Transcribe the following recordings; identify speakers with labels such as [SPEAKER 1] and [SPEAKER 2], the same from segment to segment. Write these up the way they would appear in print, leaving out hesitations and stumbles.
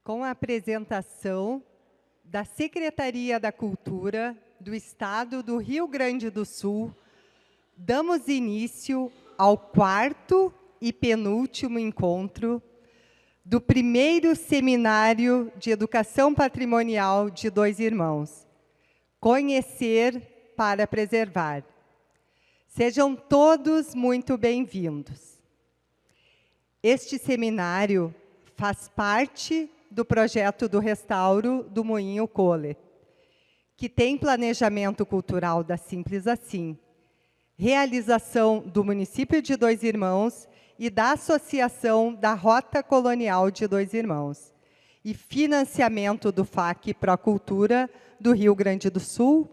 [SPEAKER 1] com a apresentação da Secretaria da Cultura do Estado do Rio Grande do Sul, damos início ao quarto e penúltimo encontro do primeiro Seminário de Educação Patrimonial de Dois Irmãos, Conhecer para Preservar. Sejam todos muito bem-vindos. Este seminário faz parte do projeto do restauro do Moinho Kohler, que tem planejamento cultural da Simples Assim, realização do município de Dois Irmãos e da Associação da Rota Colonial de Dois Irmãos, e financiamento do FAC Procultura do Rio Grande do Sul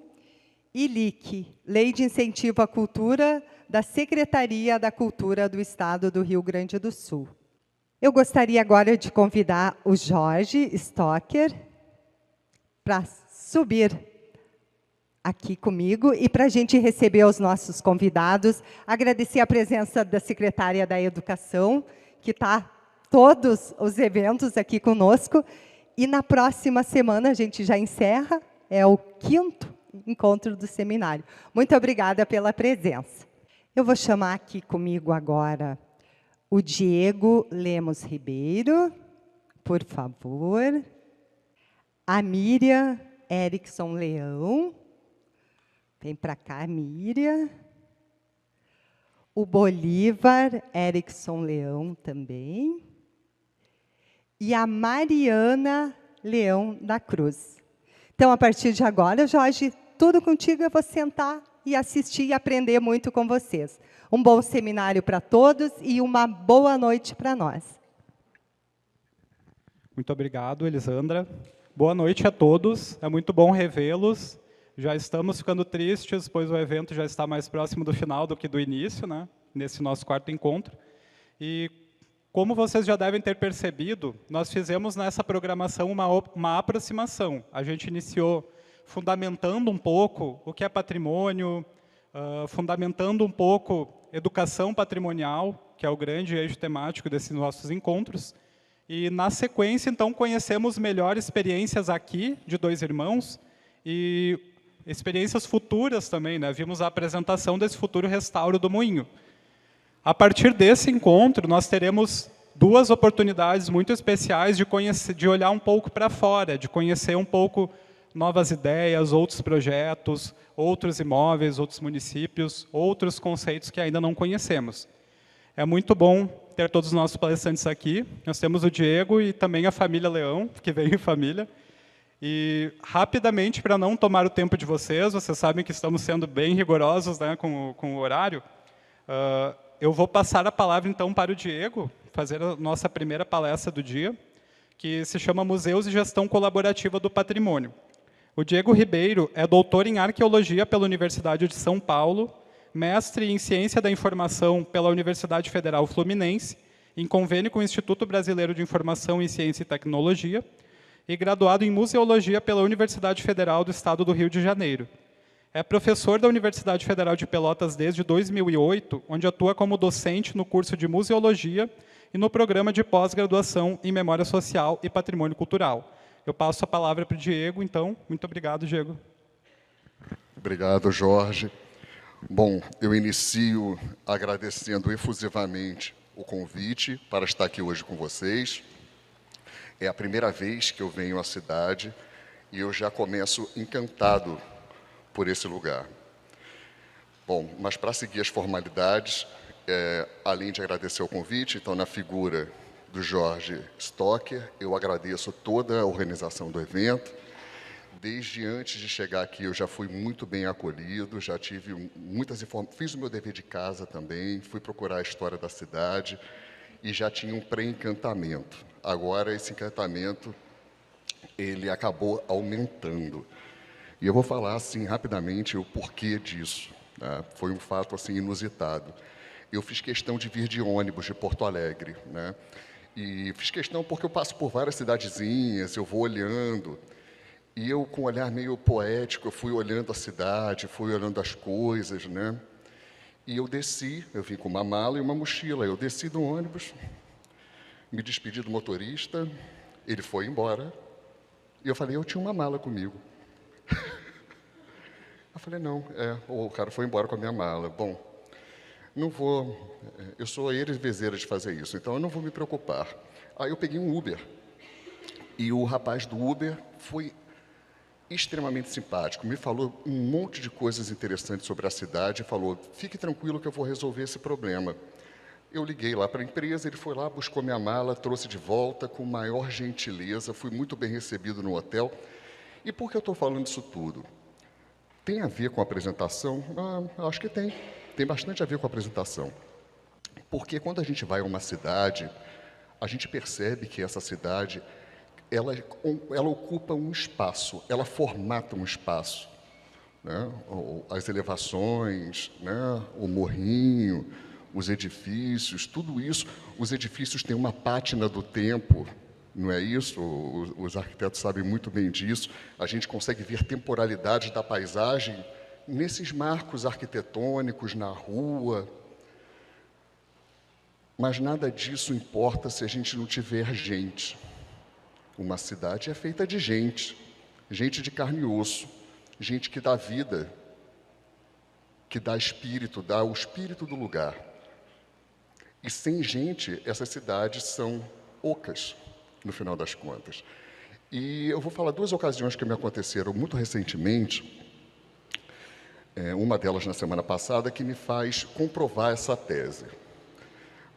[SPEAKER 1] e LIC, Lei de Incentivo à Cultura, da Secretaria da Cultura do Estado do Rio Grande do Sul. Eu gostaria agora de convidar o Jorge Stocker para subir aqui comigo e para a gente receber os nossos convidados, agradecer a presença da secretária da Educação, que está todos os eventos aqui conosco, e na próxima semana a gente já encerra, é o 5º encontro do seminário. Muito obrigada pela presença. Eu vou chamar aqui comigo agora o Diego Lemos Ribeiro, por favor, a Miriam Erickson Leão, vem para cá, Miriam. O Bolívar Erickson Leão também. E a Mariana Leão da Cruz. Então, a partir de agora, Jorge, tudo contigo, eu vou sentar e assistir e aprender muito com vocês. Um bom seminário para todos e uma boa noite para nós.
[SPEAKER 2] Muito obrigado, Elisandra. Boa noite a todos. É muito bom revê-los. Já estamos ficando tristes, pois o evento já está mais próximo do final do que do início, né? Nesse nosso 4º encontro. E, como vocês já devem ter percebido, nós fizemos nessa programação uma aproximação. A gente iniciou fundamentando um pouco o que é patrimônio, fundamentando um pouco educação patrimonial, que é o grande eixo temático desses nossos encontros. E, na sequência, então, conhecemos melhor experiências aqui de Dois Irmãos e experiências futuras também, né? Vimos a apresentação desse futuro restauro do Moinho. A partir desse encontro, nós teremos 2 oportunidades muito especiais de conhecer, de olhar um pouco para fora, de conhecer um pouco novas ideias, outros projetos, outros imóveis, outros municípios, outros conceitos que ainda não conhecemos. É muito bom ter todos os nossos palestrantes aqui. Nós temos o Diego e também a família Leão, que veio em família. E, rapidamente, para não tomar o tempo de vocês sabem que estamos sendo bem rigorosos, né, com o horário, eu vou passar a palavra, então, para o Diego, fazer a nossa primeira palestra do dia, que se chama Museus e Gestão Colaborativa do Patrimônio. O Diego Ribeiro é doutor em Arqueologia pela Universidade de São Paulo, mestre em Ciência da Informação pela Universidade Federal Fluminense, em convênio com o Instituto Brasileiro de Informação em Ciência e Tecnologia, e graduado em Museologia pela Universidade Federal do Estado do Rio de Janeiro. É professor da Universidade Federal de Pelotas desde 2008, onde atua como docente no curso de Museologia e no programa de pós-graduação em Memória Social e Patrimônio Cultural. Eu passo a palavra para o Diego, então. Muito obrigado, Diego.
[SPEAKER 3] Obrigado, Jorge. Bom, eu inicio agradecendo efusivamente o convite para estar aqui hoje com vocês. É a primeira vez que eu venho à cidade e eu já começo encantado por esse lugar. Bom, mas para seguir as formalidades, além de agradecer o convite, então, na figura do Jorge Stocker, eu agradeço toda a organização do evento. Desde antes de chegar aqui, eu já fui muito bem acolhido, já tive muitas informações, fiz o meu dever de casa também, fui procurar a história da cidade e já tinha um pré-encantamento. Agora, esse encantamento, ele acabou aumentando. E eu vou falar, assim, rapidamente, o porquê disso. Né? Foi um fato, assim, inusitado. Eu fiz questão de vir de ônibus de Porto Alegre, né? E fiz questão porque eu passo por várias cidadezinhas, eu vou olhando. E eu, com um olhar meio poético, eu fui olhando a cidade, fui olhando as coisas, né? E eu desci, eu vim com uma mala e uma mochila. Eu desci do ônibus, me despedi do motorista, Ele foi embora e eu falei, eu tinha uma mala comigo. Eu falei, não, o cara foi embora com a minha mala. Bom, não vou, eu sou vezeira de fazer isso, então eu não vou me preocupar. Aí eu peguei um Uber e o rapaz do Uber foi extremamente simpático, me falou um monte de coisas interessantes sobre a cidade e falou, fique tranquilo que eu vou resolver esse problema. Eu liguei lá para a empresa, ele foi lá, buscou minha mala, trouxe de volta com maior gentileza, fui muito bem recebido no hotel. E por que eu estou falando isso tudo? Tem a ver com a apresentação? Acho que tem. Tem bastante a ver com a apresentação. Porque quando a gente vai a uma cidade, a gente percebe que essa cidade, ela ocupa um espaço, ela formata um espaço. Né? As elevações, né? O morrinho, os edifícios, tudo isso. Os edifícios têm uma pátina do tempo, não é isso? Os arquitetos sabem muito bem disso. A gente consegue ver temporalidade da paisagem nesses marcos arquitetônicos, na rua. Mas nada disso importa se a gente não tiver gente. Uma cidade é feita de gente, gente de carne e osso, gente que dá vida, que dá espírito, dá o espírito do lugar. E sem gente, essas cidades são ocas, no final das contas. E eu vou falar duas ocasiões que me aconteceram muito recentemente, uma delas na semana passada, que me faz comprovar essa tese.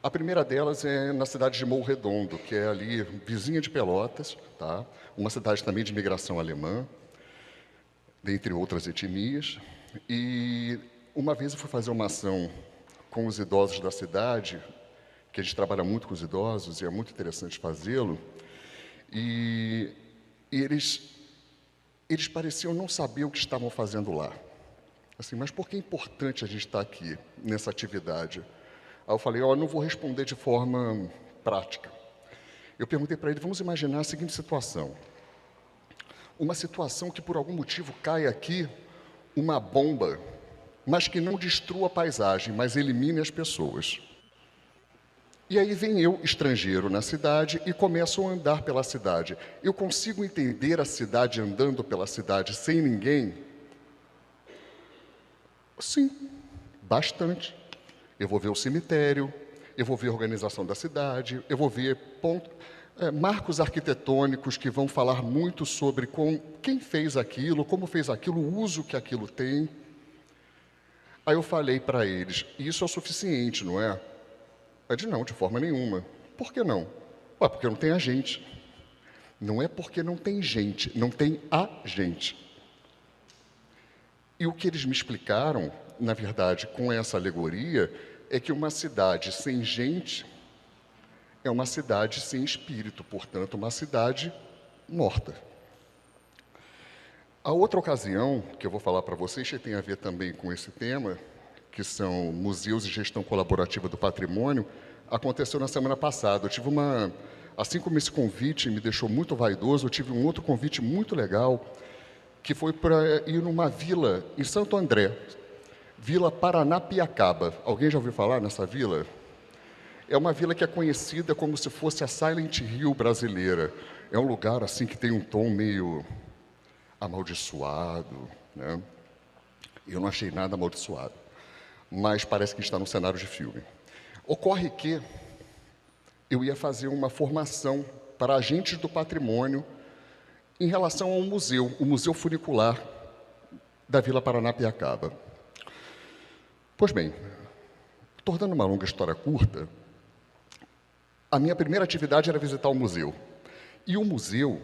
[SPEAKER 3] A primeira delas é na cidade de Morro Redondo, que é ali vizinha de Pelotas, tá? Uma cidade também de imigração alemã, dentre outras etnias. E uma vez eu fui fazer uma ação com os idosos da cidade, que a gente trabalha muito com os idosos e é muito interessante fazê-lo, e eles pareciam não saber o que estavam fazendo lá. Assim, mas por que é importante a gente estar aqui nessa atividade? Aí eu falei, não vou responder de forma prática. Eu perguntei para ele, vamos imaginar a seguinte situação. Uma situação que por algum motivo cai aqui uma bomba, mas que não destrua a paisagem, mas elimine as pessoas. E aí vem eu, estrangeiro, na cidade e começo a andar pela cidade. Eu consigo entender a cidade andando pela cidade sem ninguém? Sim, bastante. Eu vou ver o cemitério, eu vou ver a organização da cidade, eu vou ver marcos arquitetônicos que vão falar muito sobre quem fez aquilo, como fez aquilo, o uso que aquilo tem. Aí eu falei para eles, isso é o suficiente, não é? Eu disse, não, de forma nenhuma. Por que não? Porque não tem a gente. Não é porque não tem gente, não tem a gente. E o que eles me explicaram, na verdade, com essa alegoria, é que uma cidade sem gente é uma cidade sem espírito, portanto, uma cidade morta. A outra ocasião que eu vou falar para vocês, que tem a ver também com esse tema, que são museus e gestão colaborativa do patrimônio, aconteceu na semana passada. Eu tive assim como esse convite me deixou muito vaidoso, eu tive um outro convite muito legal, que foi para ir numa vila em Santo André, Vila Paranapiacaba. Alguém já ouviu falar nessa vila? É uma vila que é conhecida como se fosse a Silent Hill brasileira. É um lugar assim que tem um tom meio amaldiçoado, né? Eu não achei nada amaldiçoado, mas parece que está no cenário de filme. Ocorre que eu ia fazer uma formação para agentes do patrimônio em relação ao museu, o Museu Funicular da Vila Paranapiacaba. Pois bem, tornando uma longa história curta, a minha primeira atividade era visitar o museu. E o museu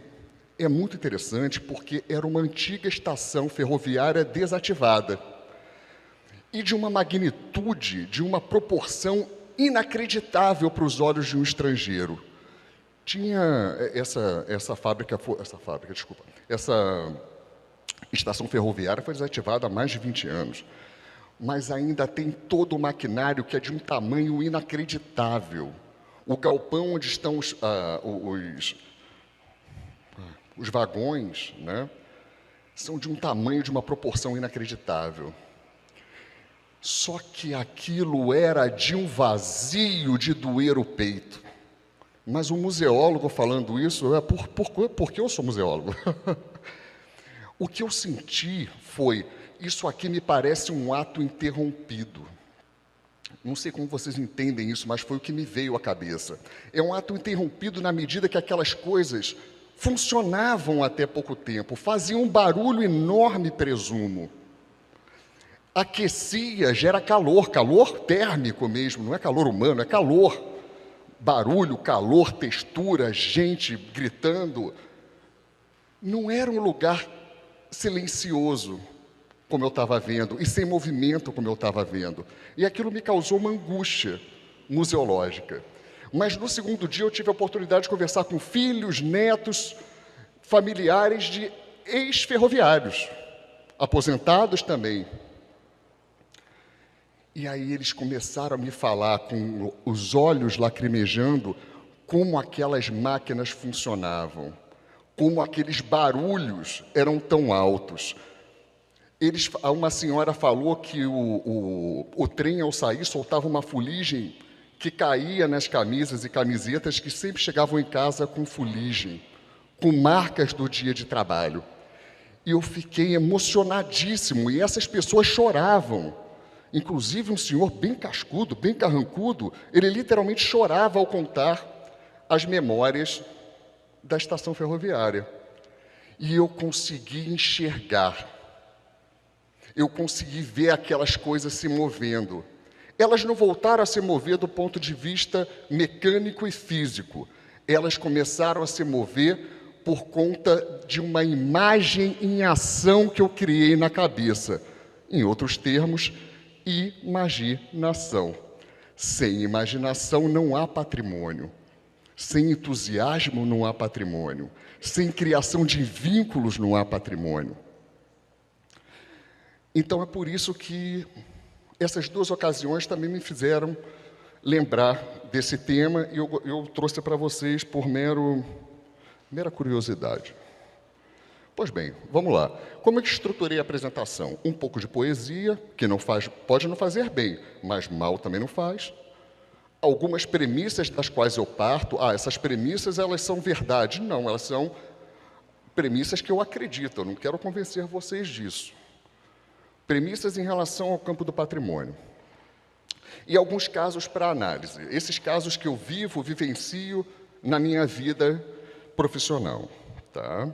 [SPEAKER 3] é muito interessante porque era uma antiga estação ferroviária desativada e de uma magnitude, de uma proporção inacreditável para os olhos de um estrangeiro. Tinha essa estação ferroviária foi desativada há mais de 20 anos, mas ainda tem todo o maquinário que é de um tamanho inacreditável. O galpão onde estão os vagões, né, são de um tamanho, de uma proporção inacreditável. Só que aquilo era de um vazio de doer o peito. Mas um museólogo falando isso, por que eu sou museólogo? O que eu senti foi, isso aqui me parece um ato interrompido. Não sei como vocês entendem isso, mas foi o que me veio à cabeça. É um ato interrompido na medida que aquelas coisas funcionavam até pouco tempo, faziam um barulho enorme, presumo. Aquecia, gera calor, calor térmico mesmo, não é calor humano, é calor. Barulho, calor, textura, gente gritando. Não era um lugar silencioso, como eu estava vendo, e sem movimento, como eu estava vendo. E aquilo me causou uma angústia museológica. Mas no segundo dia eu tive a oportunidade de conversar com filhos, netos, familiares de ex-ferroviários, aposentados também. E aí eles começaram a me falar, com os olhos lacrimejando, como aquelas máquinas funcionavam, como aqueles barulhos eram tão altos. Uma senhora falou que o trem, ao sair, soltava uma fuligem que caía nas camisas e camisetas que sempre chegavam em casa com fuligem, com marcas do dia de trabalho. E eu fiquei emocionadíssimo, e essas pessoas choravam. Inclusive um senhor bem cascudo, bem carrancudo, ele literalmente chorava ao contar as memórias da estação ferroviária. E eu consegui enxergar, eu consegui ver aquelas coisas se movendo. Elas não voltaram a se mover do ponto de vista mecânico e físico. Elas começaram a se mover por conta de uma imagem em ação que eu criei na cabeça. Em outros termos, imaginação. Sem imaginação não há patrimônio. Sem entusiasmo não há patrimônio. Sem criação de vínculos não há patrimônio. Então é por isso que essas duas ocasiões também me fizeram lembrar desse tema, e eu trouxe para vocês por mera curiosidade. Pois bem, vamos lá. Como é que estruturei a apresentação? Um pouco de poesia, que pode não fazer bem, mas mal também não faz. Algumas premissas das quais eu parto. Essas premissas, elas são verdade. Não, elas são premissas que eu acredito. Eu não quero convencer vocês disso. Premissas em relação ao campo do patrimônio. E alguns casos para análise. Esses casos que eu vivencio na minha vida profissional. Tá?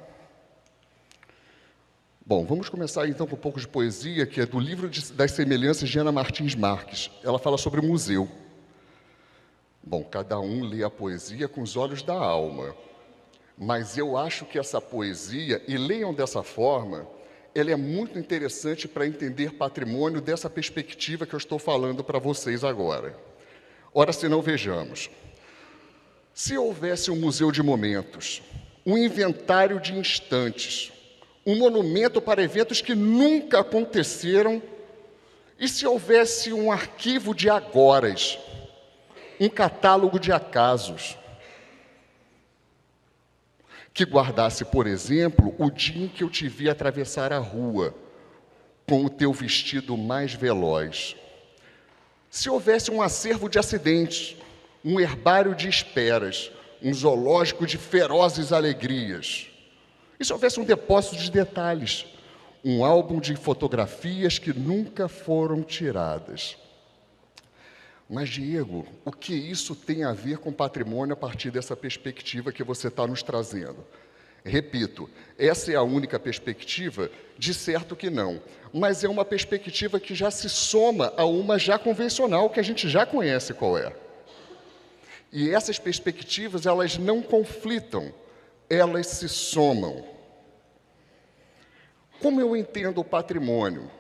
[SPEAKER 3] Bom, vamos começar então com um pouco de poesia, que é do livro das semelhanças de Ana Martins Marques. Ela fala sobre o museu. Bom, cada um lê a poesia com os olhos da alma. Mas eu acho que essa poesia, e leiam dessa forma, ela é muito interessante para entender patrimônio dessa perspectiva que eu estou falando para vocês agora. Ora, se não, vejamos. Se houvesse um museu de momentos, um inventário de instantes, um monumento para eventos que nunca aconteceram, e se houvesse um arquivo de agoras, um catálogo de acasos, que guardasse, por exemplo, o dia em que eu te vi atravessar a rua, com o teu vestido mais veloz. Se houvesse um acervo de acidentes, um herbário de esperas, um zoológico de ferozes alegrias. E se houvesse um depósito de detalhes, um álbum de fotografias que nunca foram tiradas. Mas, Diego, o que isso tem a ver com patrimônio a partir dessa perspectiva que você está nos trazendo? Repito, essa é a única perspectiva? De certo que não. Mas é uma perspectiva que já se soma a uma já convencional, que a gente já conhece qual é. E essas perspectivas, elas não conflitam, elas se somam. Como eu entendo o patrimônio?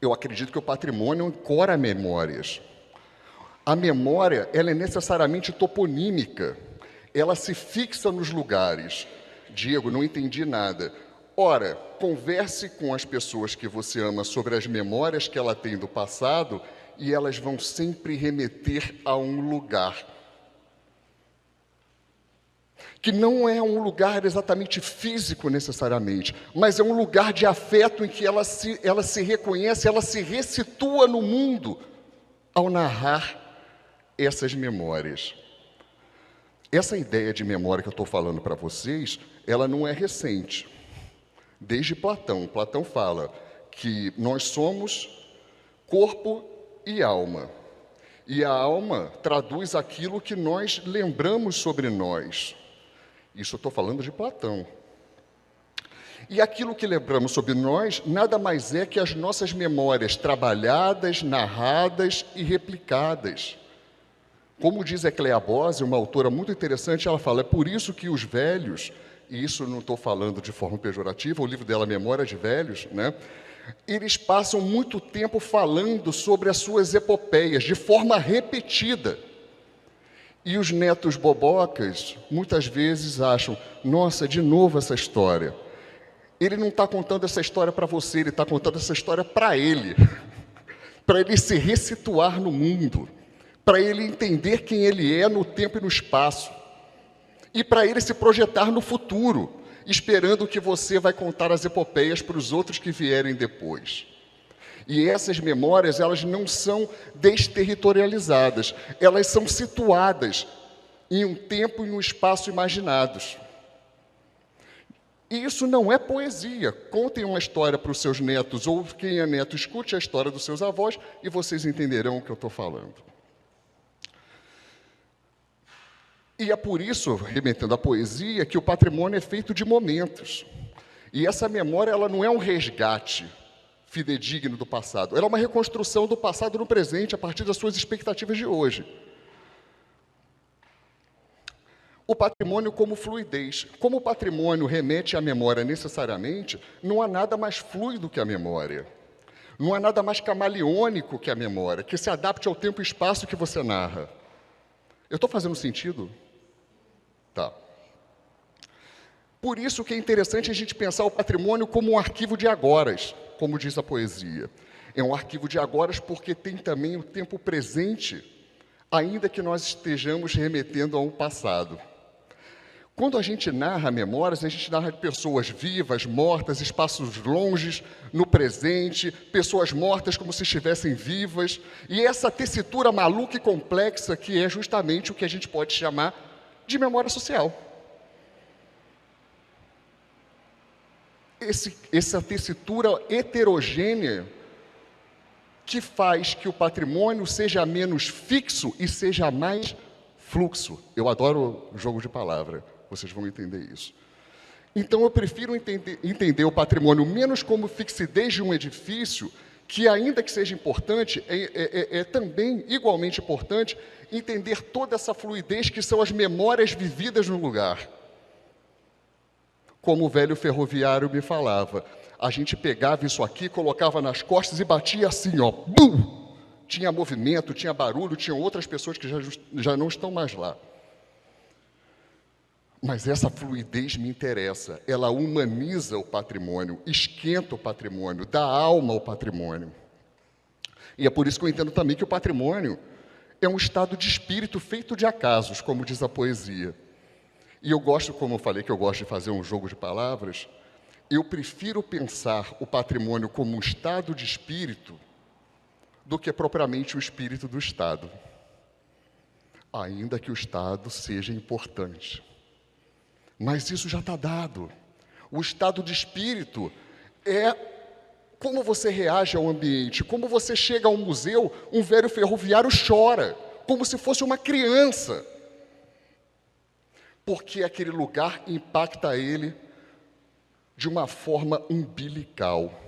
[SPEAKER 3] Eu acredito que o patrimônio ancora memórias. A memória, ela é necessariamente toponímica. Ela se fixa nos lugares. Diego, não entendi nada. Ora, converse com as pessoas que você ama sobre as memórias que ela tem do passado e elas vão sempre remeter a um lugar. Que não é um lugar exatamente físico necessariamente, mas é um lugar de afeto em que ela se reconhece, ela se ressitua no mundo ao narrar essas memórias. Essa ideia de memória que eu estou falando para vocês, ela não é recente. Desde Platão. Platão fala que nós somos corpo e alma. E a alma traduz aquilo que nós lembramos sobre nós. Isso eu estou falando de Platão. E aquilo que lembramos sobre nós nada mais é que as nossas memórias trabalhadas, narradas e replicadas. Como diz Ecléa Bose, uma autora muito interessante, ela fala, é por isso que os velhos, e isso não estou falando de forma pejorativa, o livro dela, Memória de Velhos, né? Eles passam muito tempo falando sobre as suas epopeias, de forma repetida. E os netos bobocas, muitas vezes, acham, nossa, de novo essa história. Ele não está contando essa história para você, ele está contando essa história para ele se ressituar no mundo, para ele entender quem ele é no tempo e no espaço, e para ele se projetar no futuro, esperando que você vai contar as epopeias para os outros que vierem depois. E essas memórias, elas não são desterritorializadas, elas são situadas em um tempo e um espaço imaginados. E isso não é poesia. Contem uma história para os seus netos, ou quem é neto, escute a história dos seus avós e vocês entenderão o que eu estou falando. E é por isso, remetendo à poesia, que o patrimônio é feito de momentos. E essa memória, ela não é um resgate fidedigno do passado, ela é uma reconstrução do passado no presente, a partir das suas expectativas de hoje. O patrimônio como fluidez. Como o patrimônio remete à memória necessariamente, não há nada mais fluido que a memória. Não há nada mais camaleônico que a memória, que se adapte ao tempo e espaço que você narra. Eu estou fazendo sentido? Tá. Por isso que é interessante a gente pensar o patrimônio como um arquivo de agoras, como diz a poesia. É um arquivo de agoras porque tem também o tempo presente, ainda que nós estejamos remetendo a um passado. Quando a gente narra memórias, a gente narra de pessoas vivas, mortas, espaços longes, no presente, pessoas mortas como se estivessem vivas, e essa tessitura maluca e complexa que é justamente o que a gente pode chamar de memória social. Essa tessitura heterogênea que faz que o patrimônio seja menos fixo e seja mais fluxo. Eu adoro o jogo de palavra. Vocês vão entender isso. Então, eu prefiro entender o patrimônio menos como fixidez de um edifício, que, ainda que seja importante, é também igualmente importante entender toda essa fluidez que são as memórias vividas no lugar. Como o velho ferroviário me falava, a gente pegava isso aqui, colocava nas costas e batia assim, ó, bum! Tinha movimento, tinha barulho, tinham outras pessoas que já não estão mais lá. Mas essa fluidez me interessa, ela humaniza o patrimônio, esquenta o patrimônio, dá alma ao patrimônio. E é por isso que eu entendo também que o patrimônio é um estado de espírito feito de acasos, como diz a poesia. E eu gosto, como eu falei que eu gosto de fazer um jogo de palavras, eu prefiro pensar o patrimônio como um estado de espírito do que propriamente o espírito do Estado. Ainda que o Estado seja importante. Mas isso já está dado. O estado de espírito é como você reage ao ambiente. Como você chega a um museu, um velho ferroviário chora, como se fosse uma criança. Porque aquele lugar impacta ele de uma forma umbilical.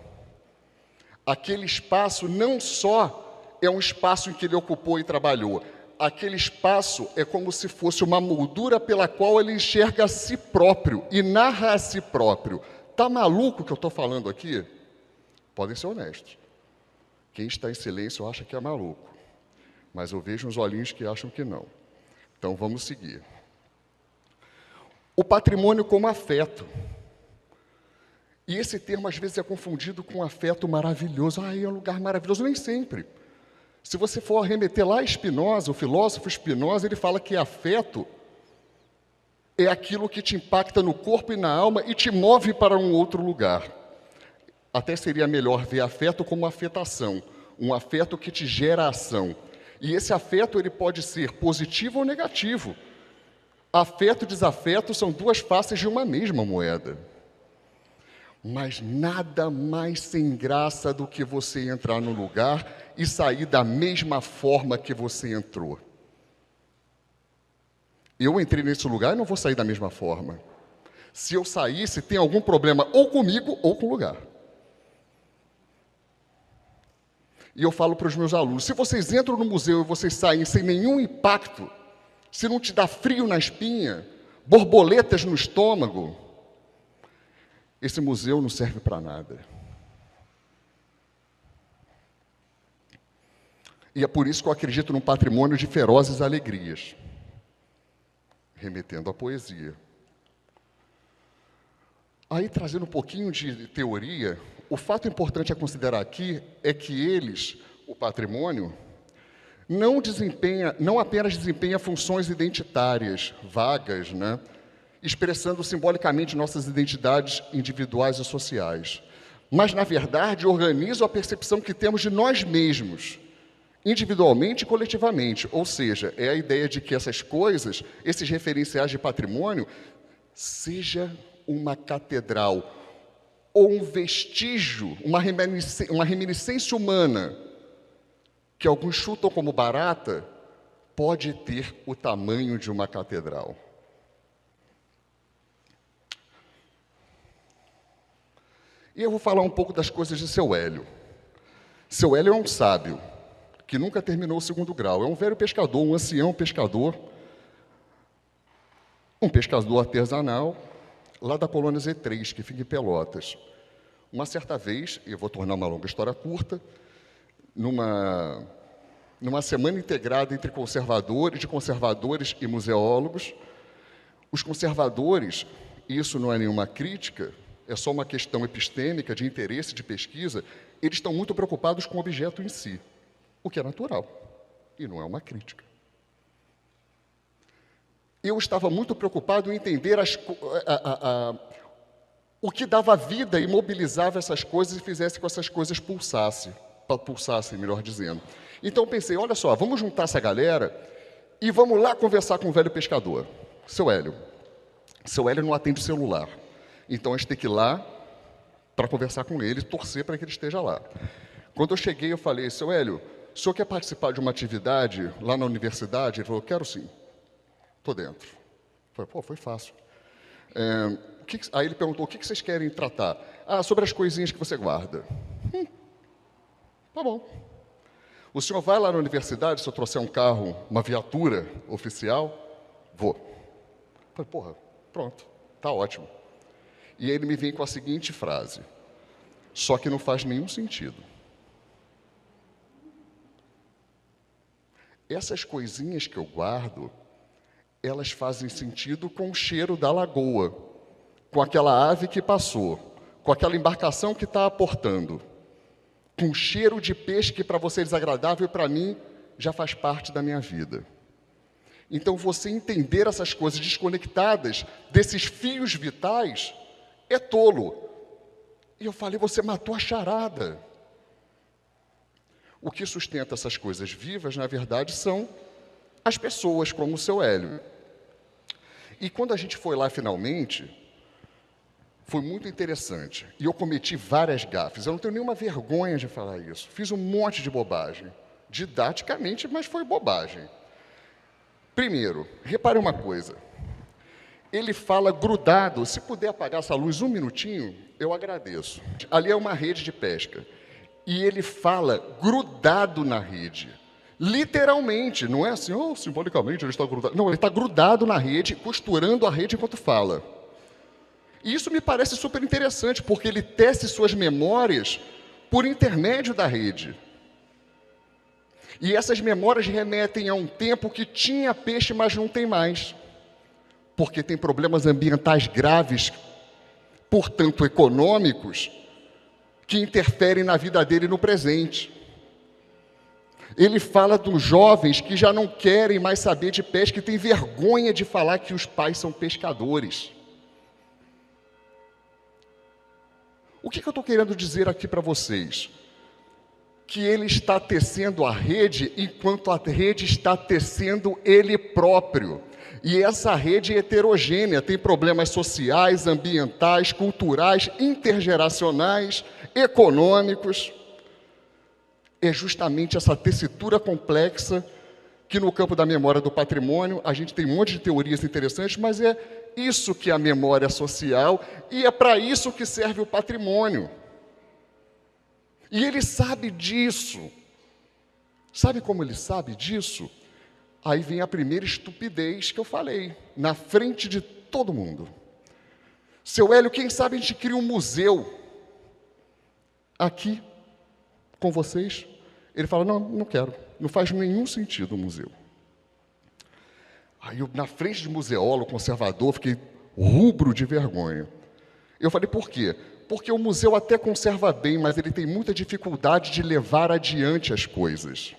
[SPEAKER 3] Aquele espaço não só é um espaço em que ele ocupou e trabalhou, aquele espaço é como se fosse uma moldura pela qual ele enxerga a si próprio e narra a si próprio. Tá maluco o que eu estou falando aqui? Podem ser honestos. Quem está em silêncio acha que é maluco, mas eu vejo uns olhinhos que acham que não. Então vamos seguir. O patrimônio como afeto. E esse termo às vezes é confundido com afeto maravilhoso. Ah, é um lugar maravilhoso. Nem sempre. Se você for remeter lá a Spinoza, o filósofo Spinoza, ele fala que afeto é aquilo que te impacta no corpo e na alma e te move para um outro lugar. Até seria melhor ver afeto como afetação, um afeto que te gera ação. E esse afeto ele pode ser positivo ou negativo. Afeto e desafeto são duas faces de uma mesma moeda. Mas nada mais sem graça do que você entrar no lugar e sair da mesma forma que você entrou. Eu entrei nesse lugar e não vou sair da mesma forma. Se eu saísse, tem algum problema ou comigo ou com o lugar. E eu falo para os meus alunos, se vocês entram no museu e vocês saem sem nenhum impacto, se não te dá frio na espinha, borboletas no estômago, esse museu não serve para nada. E é por isso que eu acredito num patrimônio de ferozes alegrias, remetendo à poesia. Aí, trazendo um pouquinho de teoria, o fato importante a considerar aqui é que eles, o patrimônio, não apenas desempenha funções identitárias, vagas, né, expressando simbolicamente nossas identidades individuais e sociais, mas, na verdade, organizam a percepção que temos de nós mesmos, individualmente e coletivamente. Ou seja, é a ideia de que essas coisas, esses referenciais de patrimônio, seja uma catedral ou um vestígio, uma reminiscência humana, que alguns chutam como barata, pode ter o tamanho de uma catedral. E eu vou falar um pouco das coisas de Seu Hélio. Seu Hélio é um sábio, que nunca terminou o 2º grau. É um velho pescador, um ancião pescador, um pescador artesanal, lá da colônia Z3, que fica em Pelotas. Uma certa vez, e eu vou tornar uma longa história curta, numa semana integrada entre conservadores e museólogos, os conservadores, isso não é nenhuma crítica, é só uma questão epistêmica, de interesse, de pesquisa, eles estão muito preocupados com o objeto em si, o que é natural, e não é uma crítica. Eu estava muito preocupado em entender o que dava vida e mobilizava essas coisas e fizesse com que essas coisas pulsassem, melhor dizendo. Então pensei, olha só, vamos juntar essa galera e vamos lá conversar com o velho pescador, Seu Hélio. Seu Hélio não atende o celular, então a gente tem que ir lá para conversar com ele, torcer para que ele esteja lá. Quando eu cheguei, eu falei, Seu Hélio, o senhor quer participar de uma atividade lá na universidade? Ele falou, quero sim. Estou dentro. Falei, pô, foi fácil. Aí ele perguntou, o que vocês querem tratar? Ah, sobre as coisinhas que você guarda. Tá bom. O senhor vai lá na universidade, se eu trouxer um carro, uma viatura oficial? Vou. Falei, porra, pronto, tá ótimo. E ele me vem com a seguinte frase, só que não faz nenhum sentido. Essas coisinhas que eu guardo, elas fazem sentido com o cheiro da lagoa, com aquela ave que passou, com aquela embarcação que está aportando, com o cheiro de peixe que para você é desagradável e para mim já faz parte da minha vida. Então, você entender essas coisas desconectadas desses fios vitais é tolo. E eu falei, você matou a charada. O que sustenta essas coisas vivas, na verdade, são as pessoas, como o Seu Hélio. E quando a gente foi lá finalmente, foi muito interessante. E eu cometi várias gafes. Eu não tenho nenhuma vergonha de falar isso. Fiz um monte de bobagem. Didaticamente, mas foi bobagem. Primeiro, repare uma coisa. Ele fala grudado. Se puder apagar essa luz um minutinho, eu agradeço. Ali é uma rede de pesca. E ele fala grudado na rede. Literalmente, não é assim, simbolicamente ele está grudado. Não, ele está grudado na rede, costurando a rede enquanto fala. E isso me parece super interessante, porque ele tece suas memórias por intermédio da rede. E essas memórias remetem a um tempo que tinha peixe, mas não tem mais. Porque tem problemas ambientais graves, portanto econômicos, que interferem na vida dele no presente. Ele fala dos jovens que já não querem mais saber de pesca, que têm vergonha de falar que os pais são pescadores. O que eu estou querendo dizer aqui para vocês? Que ele está tecendo a rede enquanto a rede está tecendo ele próprio. E essa rede é heterogênea, tem problemas sociais, ambientais, culturais, intergeracionais, econômicos. É justamente essa tessitura complexa que no campo da memória do patrimônio, a gente tem um monte de teorias interessantes, mas é isso que é a memória social e é para isso que serve o patrimônio. E ele sabe disso. Sabe como ele sabe disso? Aí vem a primeira estupidez que eu falei, na frente de todo mundo. Seu Hélio, quem sabe a gente cria um museu aqui com vocês? Ele fala, não, não quero, não faz nenhum sentido o museu. Aí eu, na frente de museólogo, conservador, fiquei rubro de vergonha. Eu falei, por quê? Porque o museu até conserva bem, mas ele tem muita dificuldade de levar adiante as coisas.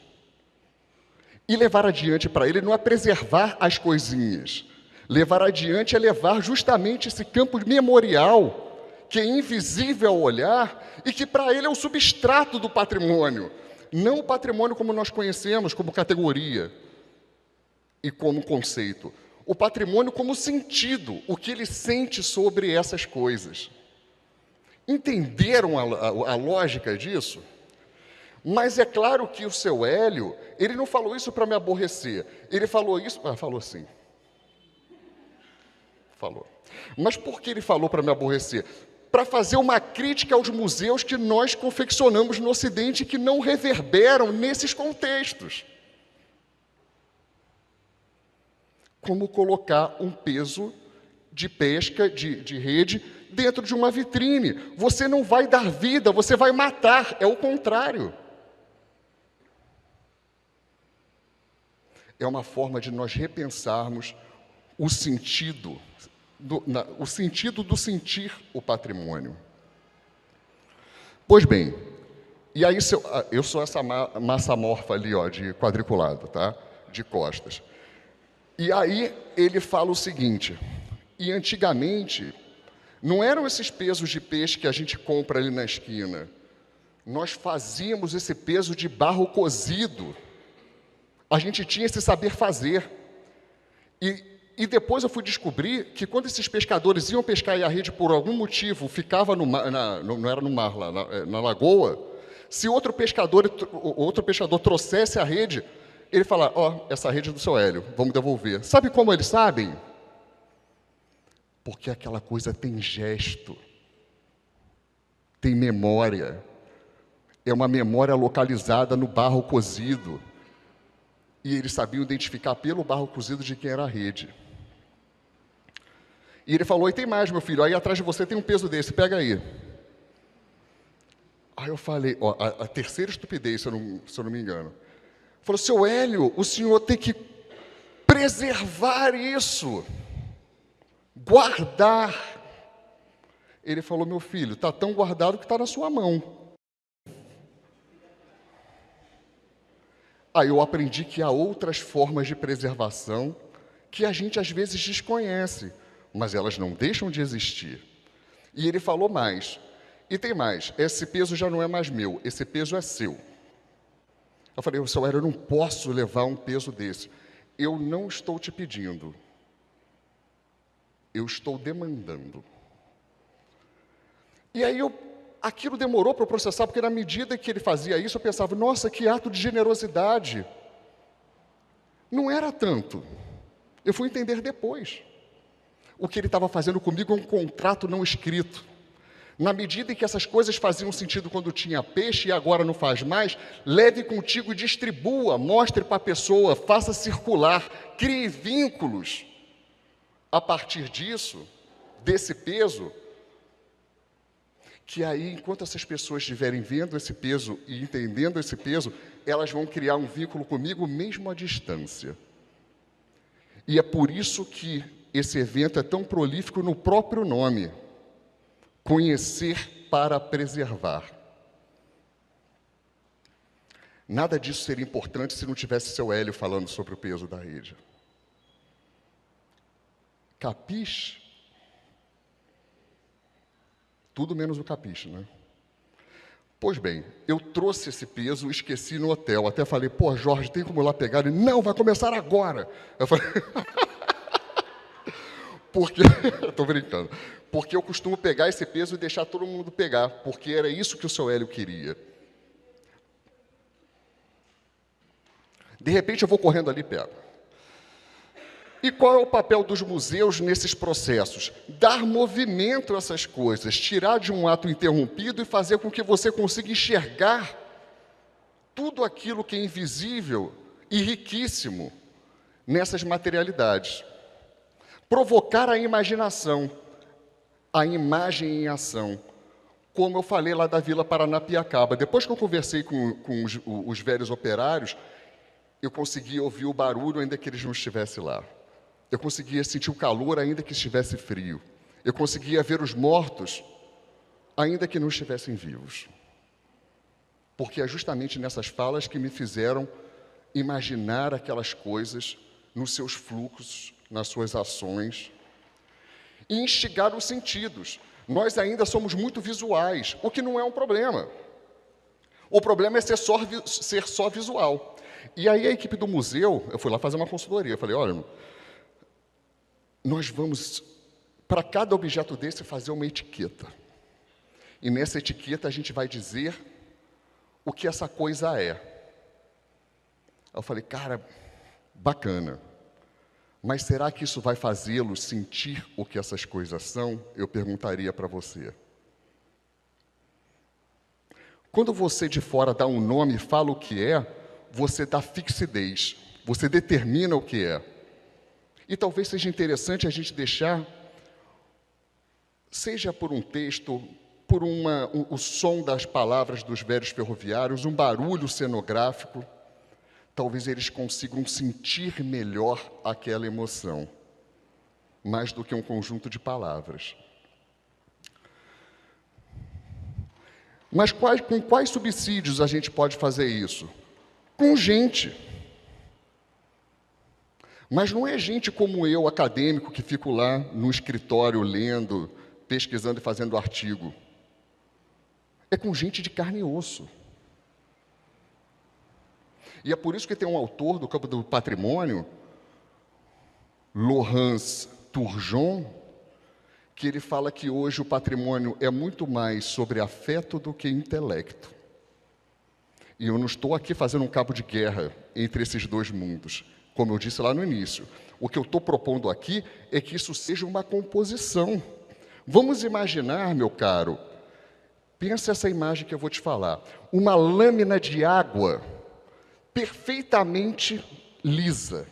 [SPEAKER 3] E levar adiante para ele não é preservar as coisinhas. Levar adiante é levar justamente esse campo memorial, que é invisível ao olhar e que para ele é o substrato do patrimônio. Não o patrimônio como nós conhecemos, como categoria e como conceito. O patrimônio como sentido, o que ele sente sobre essas coisas. Entenderam a lógica disso? Mas é claro que o seu Hélio, ele não falou isso para me aborrecer. Ele falou isso... falou sim. Falou. Mas por que ele falou para me aborrecer? Para fazer uma crítica aos museus que nós confeccionamos no Ocidente e que não reverberam nesses contextos. Como colocar um peso de pesca, de rede, dentro de uma vitrine. Você não vai dar vida, você vai matar, é o contrário. É uma forma de nós repensarmos o sentido do sentir o patrimônio. Pois bem, e aí eu sou essa massa amorfa ali, ó, de quadriculado, tá? De costas. E aí ele fala o seguinte, e antigamente não eram esses pesos de peixe que a gente compra ali na esquina. Nós fazíamos esse peso de barro cozido. A gente tinha esse saber fazer. E depois eu fui descobrir que quando esses pescadores iam pescar e a rede por algum motivo ficava no mar, não era no mar, lá, na lagoa, se outro pescador trouxesse a rede, ele falava, ó, essa rede é do seu Hélio, vamos devolver. Sabe como eles sabem? Porque aquela coisa tem gesto, tem memória, é uma memória localizada no barro cozido. E eles sabiam identificar pelo barro cozido de quem era a rede. E ele falou, e tem mais, meu filho, aí atrás de você tem um peso desse, pega aí. Aí eu falei, ó, a terceira estupidez, se eu não me engano. Falou, seu Hélio, o senhor tem que preservar isso, guardar. Ele falou, meu filho, está tão guardado que está na sua mão. Aí eu aprendi que há outras formas de preservação que a gente às vezes desconhece, mas elas não deixam de existir. E ele falou mais, e tem mais, esse peso já não é mais meu, esse peso é seu. Eu falei, seu Hélio, eu não posso levar um peso desse. Eu não estou te pedindo, eu estou demandando. E aí aquilo demorou para eu processar, porque na medida que ele fazia isso, eu pensava, nossa, que ato de generosidade. Não era tanto. Eu fui entender depois. O que ele estava fazendo comigo é um contrato não escrito. Na medida em que essas coisas faziam sentido quando tinha peixe e agora não faz mais, leve contigo e distribua, mostre para a pessoa, faça circular, crie vínculos. A partir disso, desse peso, que aí, enquanto essas pessoas estiverem vendo esse peso e entendendo esse peso, elas vão criar um vínculo comigo mesmo à distância. E é por isso que esse evento é tão prolífico no próprio nome. Conhecer para preservar. Nada disso seria importante se não tivesse seu Hélio falando sobre o peso da rede. Capiche? Tudo menos o capiche, né? Pois bem, eu trouxe esse peso, esqueci no hotel. Até falei, pô, Jorge, tem como ir lá pegar? Ele, não, vai começar agora. Eu falei, Porque, estou brincando, porque eu costumo pegar esse peso e deixar todo mundo pegar, porque era isso que o seu Hélio queria. De repente eu vou correndo ali e pego. E qual é o papel dos museus nesses processos? Dar movimento a essas coisas, tirar de um ato interrompido e fazer com que você consiga enxergar tudo aquilo que é invisível e riquíssimo nessas materialidades. Provocar a imaginação, a imagem em ação, como eu falei lá da Vila Paranapiacaba. Depois que eu conversei com os velhos operários, eu conseguia ouvir o barulho ainda que eles não estivessem lá. Eu conseguia sentir o calor ainda que estivesse frio. Eu conseguia ver os mortos ainda que não estivessem vivos. Porque é justamente nessas falas que me fizeram imaginar aquelas coisas nos seus fluxos, nas suas ações, e instigar os sentidos. Nós ainda somos muito visuais, o que não é um problema. O problema é ser só visual. E aí a equipe do museu, eu fui lá fazer uma consultoria, eu falei, olha, nós vamos, para cada objeto desse, fazer uma etiqueta. E nessa etiqueta a gente vai dizer o que essa coisa é. Eu falei, cara, bacana. Mas será que isso vai fazê-lo sentir o que essas coisas são? Eu perguntaria para você. Quando você de fora dá um nome e fala o que é, você dá fixidez, você determina o que é. E talvez seja interessante a gente deixar, seja por um texto, por o som das palavras dos velhos ferroviários, um barulho cenográfico, talvez eles consigam sentir melhor aquela emoção, mais do que um conjunto de palavras. Mas com quais subsídios a gente pode fazer isso? Com gente. Mas não é gente como eu, acadêmico, que fico lá no escritório lendo, pesquisando e fazendo artigo. É com gente de carne e osso. E é por isso que tem um autor do campo do patrimônio, Laurence Turgeon, que ele fala que hoje o patrimônio é muito mais sobre afeto do que intelecto. E eu não estou aqui fazendo um cabo de guerra entre esses dois mundos, como eu disse lá no início. O que eu estou propondo aqui é que isso seja uma composição. Vamos imaginar, meu caro, pensa essa imagem que eu vou te falar, uma lâmina de água perfeitamente lisa,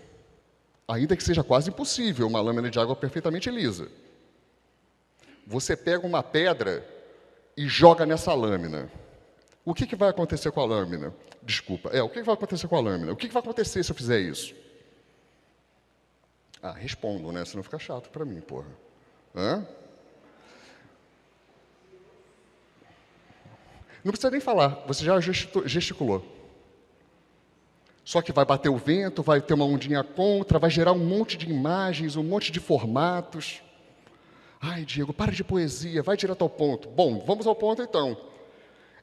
[SPEAKER 3] ainda que seja quase impossível uma lâmina de água perfeitamente lisa. Você pega uma pedra e joga nessa lâmina. O que vai acontecer com a lâmina? Desculpa, o que vai acontecer com a lâmina? O que vai acontecer se eu fizer isso? Ah, respondo, né? Senão fica chato para mim, porra. Hã? Não precisa nem falar, você já gesticulou. Só que vai bater o vento, vai ter uma ondinha contra, vai gerar um monte de imagens, um monte de formatos. Ai, Diego, para de poesia, vai direto ao ponto. Bom, vamos ao ponto então.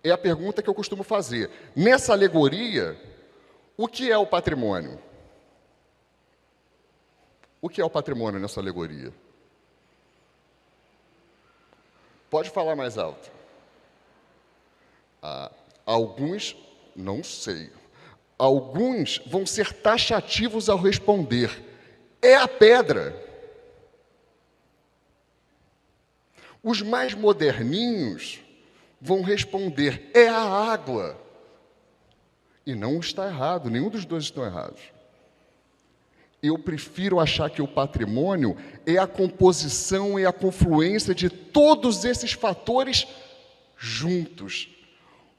[SPEAKER 3] É a pergunta que eu costumo fazer. Nessa alegoria, o que é o patrimônio? O que é o patrimônio nessa alegoria? Pode falar mais alto. Alguns, não sei. Alguns vão ser taxativos ao responder. É a pedra. Os mais moderninhos vão responder, é a água. E não está errado, nenhum dos dois estão errados. Eu prefiro achar que o patrimônio é a composição e a confluência de todos esses fatores juntos.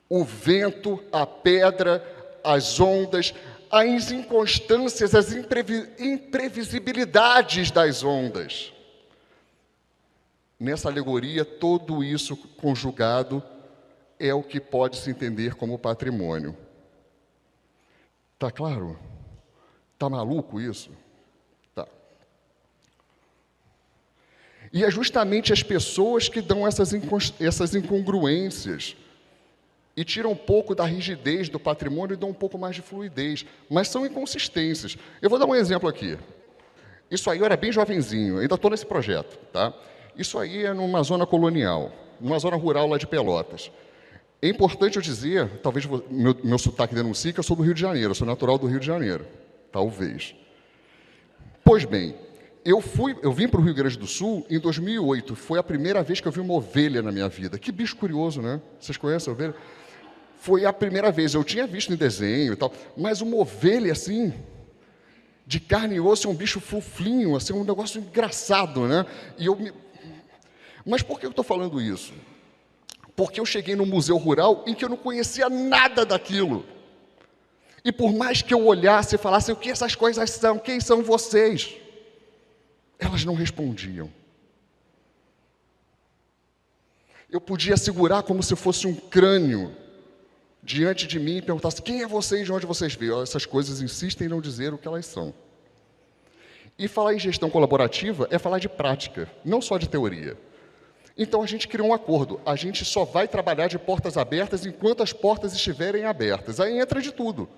[SPEAKER 3] O vento, a pedra, as ondas, as inconstâncias, as imprevisibilidades das ondas. Nessa alegoria, tudo isso conjugado é o que pode se entender como patrimônio. Tá claro? Tá maluco isso? Tá. E é justamente as pessoas que dão essas incongruências e tiram um pouco da rigidez do patrimônio e dão um pouco mais de fluidez, mas são inconsistências. Eu vou dar um exemplo aqui. Isso aí eu era bem jovenzinho, ainda estou nesse projeto, tá? Isso aí é numa zona colonial, numa zona rural lá de Pelotas. É importante eu dizer, talvez meu sotaque denuncie, que eu sou do Rio de Janeiro, eu sou natural do Rio de Janeiro, talvez. Pois bem, eu vim para o Rio Grande do Sul em 2008, foi a primeira vez que eu vi uma ovelha na minha vida. Que bicho curioso, né? Vocês conhecem a ovelha? Foi a primeira vez, eu tinha visto em desenho e tal, mas uma ovelha assim, de carne e osso, é um bicho fofinho, assim, um negócio engraçado, né? Mas por que eu estou falando isso? Porque eu cheguei num museu rural em que eu não conhecia nada daquilo. E por mais que eu olhasse e falasse, o que essas coisas são? Quem são vocês? Elas não respondiam. Eu podia segurar como se fosse um crânio diante de mim e perguntasse, quem é vocês, de onde vocês veem? Essas coisas insistem em não dizer o que elas são. E falar em gestão colaborativa é falar de prática, não só de teoria. Então a gente criou um acordo, a gente só vai trabalhar de portas abertas enquanto as portas estiverem abertas. Aí entra de tudo.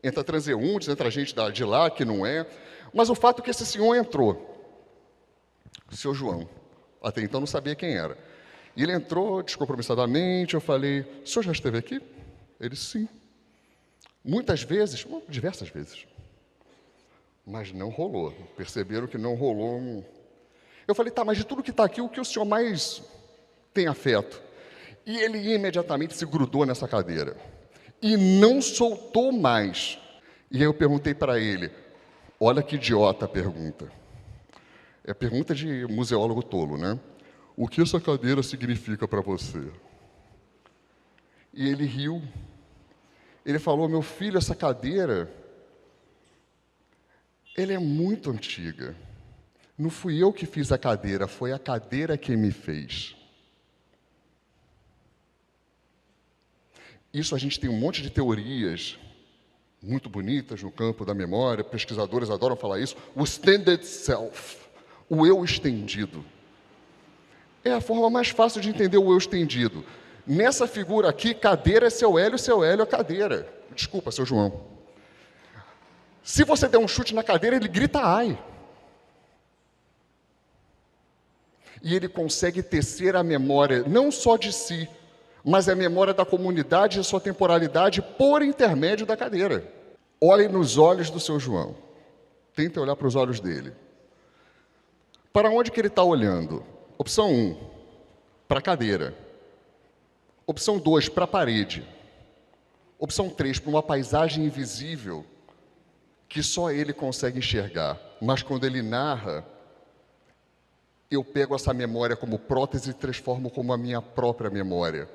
[SPEAKER 3] Entra transeuntes, entra gente de lá que não é. Mas o fato é que esse senhor entrou, o seu João, até então não sabia quem era. E ele entrou descompromissadamente, eu falei, o senhor já esteve aqui? Ele, sim. Muitas vezes, diversas vezes. Mas não rolou. Perceberam que não rolou. Eu falei, tá, mas de tudo que está aqui, o que o senhor mais tem afeto? E ele imediatamente se grudou nessa cadeira. E não soltou mais. E aí eu perguntei para ele, olha que idiota a pergunta. É a pergunta de museólogo tolo, né? O que essa cadeira significa para você? E ele riu. Ele falou, meu filho, essa cadeira, ela é muito antiga. Não fui eu que fiz a cadeira, foi a cadeira que me fez. Isso a gente tem um monte de teorias muito bonitas no campo da memória, pesquisadores adoram falar isso, o extended self, o eu estendido. É a forma mais fácil de entender o eu estendido. Nessa figura aqui, cadeira é seu Hélio é cadeira. Desculpa, seu João. Se você der um chute na cadeira, ele grita ai. E ele consegue tecer a memória, não só de si, mas a memória da comunidade e sua temporalidade por intermédio da cadeira. Olhe nos olhos do seu João. Tente olhar para os olhos dele. Para onde que ele está olhando? Opção 1, para a cadeira. Opção 2, para a parede. Opção 3, para uma paisagem invisível que só ele consegue enxergar. Mas quando ele narra, eu pego essa memória como prótese e transformo como a minha própria memória.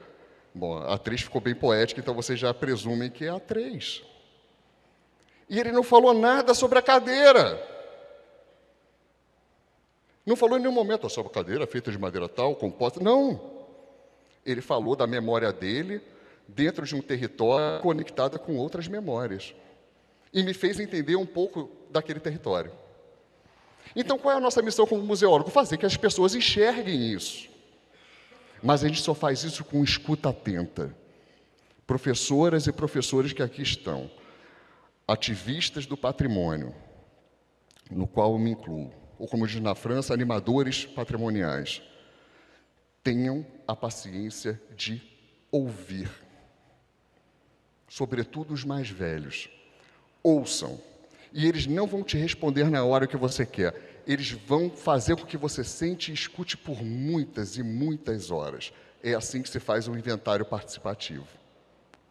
[SPEAKER 3] Bom, a 3 ficou bem poética, então vocês já presumem que é a 3. E ele não falou nada sobre a cadeira. Não falou em nenhum momento sobre a cadeira feita de madeira tal, composta. Não. Ele falou da memória dele dentro de um território conectado com outras memórias. E me fez entender um pouco daquele território. Então, qual é a nossa missão como museólogo? Fazer que as pessoas enxerguem isso. Mas a gente só faz isso com escuta atenta. Professoras e professores que aqui estão, ativistas do patrimônio, no qual eu me incluo, ou como diz na França, animadores patrimoniais, tenham a paciência de ouvir. Sobretudo os mais velhos. Ouçam. E eles não vão te responder na hora que você quer. Eles vão fazer com que você sente e escute por muitas e muitas horas. É assim que se faz um inventário participativo.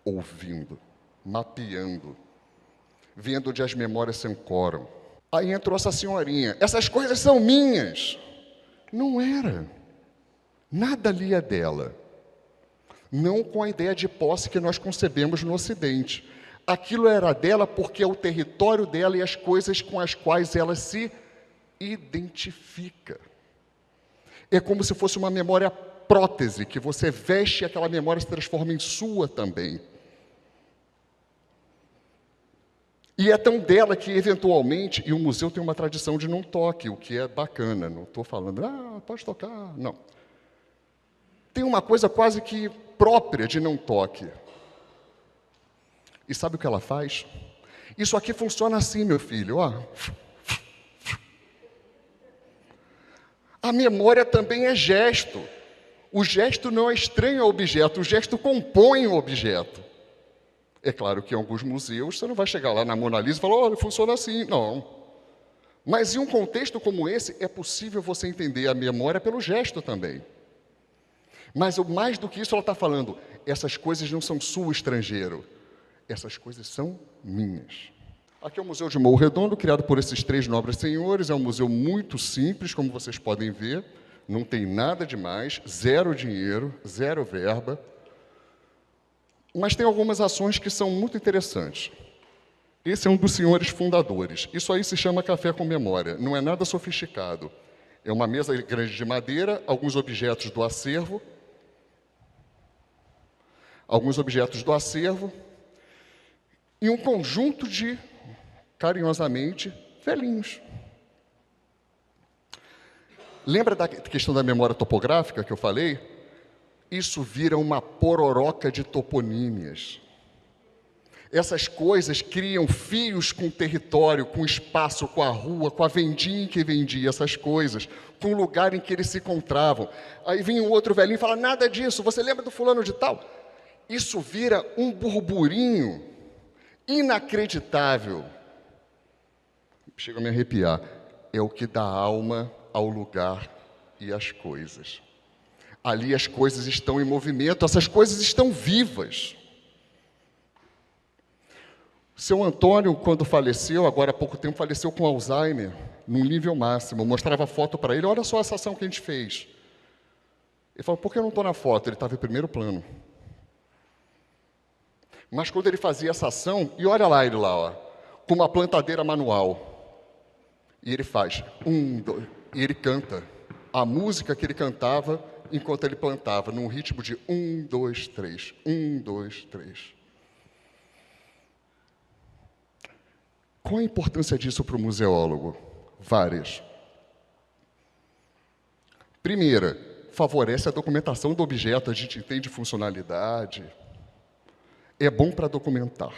[SPEAKER 3] Ouvindo, mapeando, vendo onde as memórias se ancoram. Aí entrou essa senhorinha. Essas coisas são minhas. Não era. Nada ali é dela. Não com a ideia de posse que nós concebemos no Ocidente. Aquilo era dela porque é o território dela e as coisas com as quais ela se identifica. É como se fosse uma memória prótese, que você veste e aquela memória se transforma em sua também. E é tão dela que, eventualmente, e o museu tem uma tradição de não toque, o que é bacana. Não estou falando, pode tocar, não. Tem uma coisa quase que própria de não toque. E sabe o que ela faz? Isso aqui funciona assim, meu filho, ó. A memória também é gesto. O gesto não é estranho ao objeto, o gesto compõe o objeto. É claro que em alguns museus você não vai chegar lá na Mona Lisa e falar, olha, funciona assim. Não. Mas em um contexto como esse, é possível você entender a memória pelo gesto também. Mas mais do que isso, ela está falando, essas coisas não são sul estrangeiro, essas coisas são minhas. Aqui é o Museu de Morro Redondo, criado por esses 3 nobres senhores, é um museu muito simples, como vocês podem ver, não tem nada demais, 0 dinheiro, 0 verba, mas tem algumas ações que são muito interessantes. Esse é um dos senhores fundadores. Isso aí se chama café com memória, não é nada sofisticado. É uma mesa grande de madeira, alguns objetos do acervo, e um conjunto de, carinhosamente, velhinhos. Lembra da questão da memória topográfica que eu falei? Isso vira uma pororoca de toponímias. Essas coisas criam fios com o território, com o espaço, com a rua, com a vendinha em que vendia essas coisas, com o lugar em que eles se encontravam. Aí vinha um outro velhinho e fala, nada disso, você lembra do fulano de tal? Isso vira um burburinho inacreditável. Chega a me arrepiar. É o que dá alma ao lugar e às coisas. Ali as coisas estão em movimento, essas coisas estão vivas. Seu Antônio, quando faleceu, agora há pouco tempo, faleceu com Alzheimer, num nível máximo. Eu mostrava a foto para ele, olha só essa ação que a gente fez. Ele falou, por que eu não estou na foto? Ele estava em primeiro plano. Mas quando ele fazia essa ação, e olha lá ele lá, ó, com uma plantadeira manual. E ele faz, 1, 2, e ele canta a música que ele cantava enquanto ele plantava, num ritmo de 1, 2, 3, 1, 2, 3. Qual a importância disso para o museólogo? Várias. Primeira, favorece a documentação do objeto, a gente entende funcionalidade. É bom para documentar.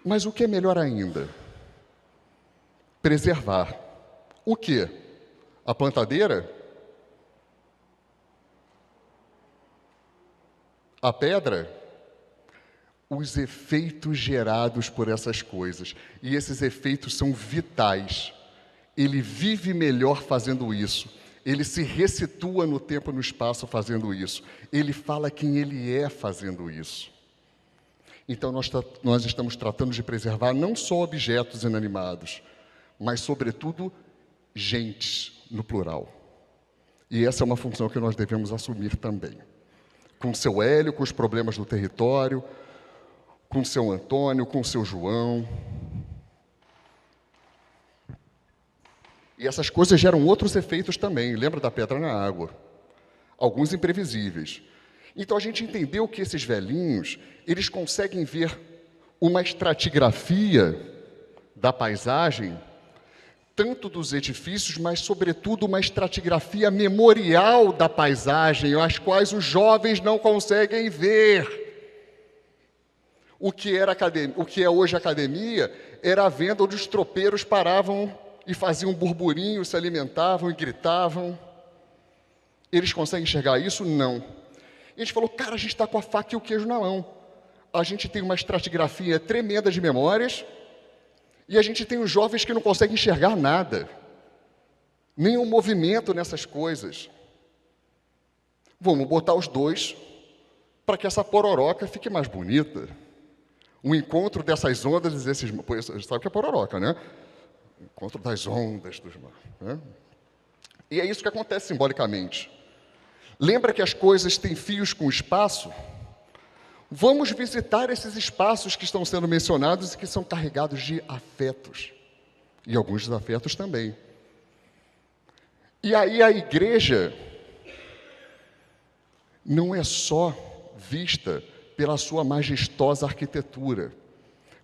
[SPEAKER 3] Mas o que é melhor ainda? Preservar. O quê? A plantadeira? A pedra? Os efeitos gerados por essas coisas. E esses efeitos são vitais. Ele vive melhor fazendo isso. Ele se ressitua no tempo e no espaço fazendo isso. Ele fala quem ele é fazendo isso. Então, nós estamos tratando de preservar não só objetos inanimados, mas, sobretudo, gentes, no plural. E essa é uma função que nós devemos assumir também. Com seu Hélio, com os problemas do território, com seu Antônio, com seu João. E essas coisas geram outros efeitos também. Lembra da pedra na água? Alguns imprevisíveis. Então, a gente entendeu que esses velhinhos, eles conseguem ver uma estratigrafia da paisagem, tanto dos edifícios, mas, sobretudo, uma estratigrafia memorial da paisagem, as quais os jovens não conseguem ver. O que é hoje academia, era a venda onde os tropeiros paravam e faziam um burburinho, se alimentavam e gritavam. Eles conseguem enxergar isso? Não. E a gente falou, cara, a gente está com a faca e o queijo na mão. A gente tem uma estratigrafia tremenda de memórias e a gente tem os jovens que não conseguem enxergar nada. Nenhum movimento nessas coisas. Vamos botar os dois para que essa pororoca fique mais bonita. O encontro dessas ondas, sabe o que é pororoca, né? O encontro das ondas dos mares. Né? E é isso que acontece simbolicamente. Lembra que as coisas têm fios com o espaço? Vamos visitar esses espaços que estão sendo mencionados e que são carregados de afetos. E alguns desafetos também. E aí a igreja não é só vista pela sua majestosa arquitetura,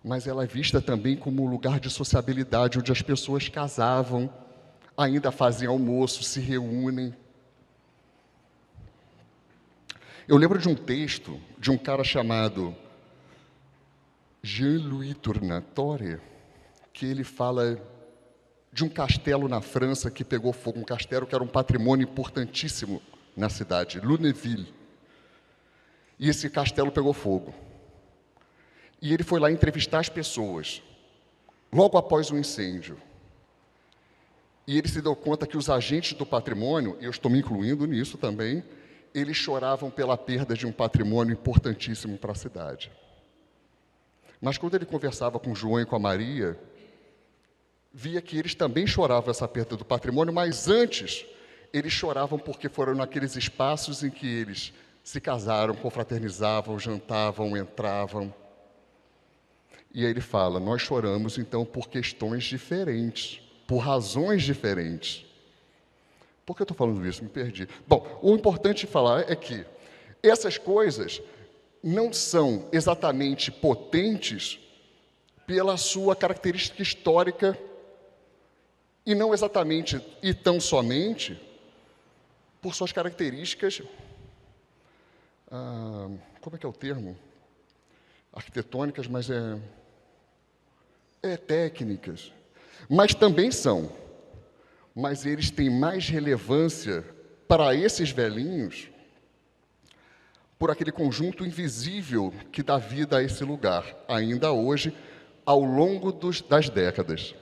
[SPEAKER 3] mas ela é vista também como um lugar de sociabilidade, onde as pessoas casavam, ainda fazem almoço, se reúnem. Eu lembro de um texto de um cara chamado Jean-Louis Tournatoire, que ele fala de um castelo na França que pegou fogo, um castelo que era um patrimônio importantíssimo na cidade, Lunéville. E esse castelo pegou fogo. E ele foi lá entrevistar as pessoas, logo após o incêndio. E ele se deu conta que os agentes do patrimônio, e eu estou me incluindo nisso também, eles choravam pela perda de um patrimônio importantíssimo para a cidade. Mas quando ele conversava com o João e com a Maria, via que eles também choravam essa perda do patrimônio, mas antes eles choravam porque foram naqueles espaços em que eles se casaram, confraternizavam, jantavam, entravam. E aí ele fala, nós choramos então por questões diferentes, por razões diferentes. Por que eu estou falando isso? Me perdi. Bom, o importante falar é que essas coisas não são exatamente potentes pela sua característica histórica e não exatamente e tão somente por suas características, como é que é o termo? Arquitetônicas, mas técnicas. Mas também são. Mas eles têm mais relevância para esses velhinhos por aquele conjunto invisível que dá vida a esse lugar, ainda hoje, ao longo das décadas.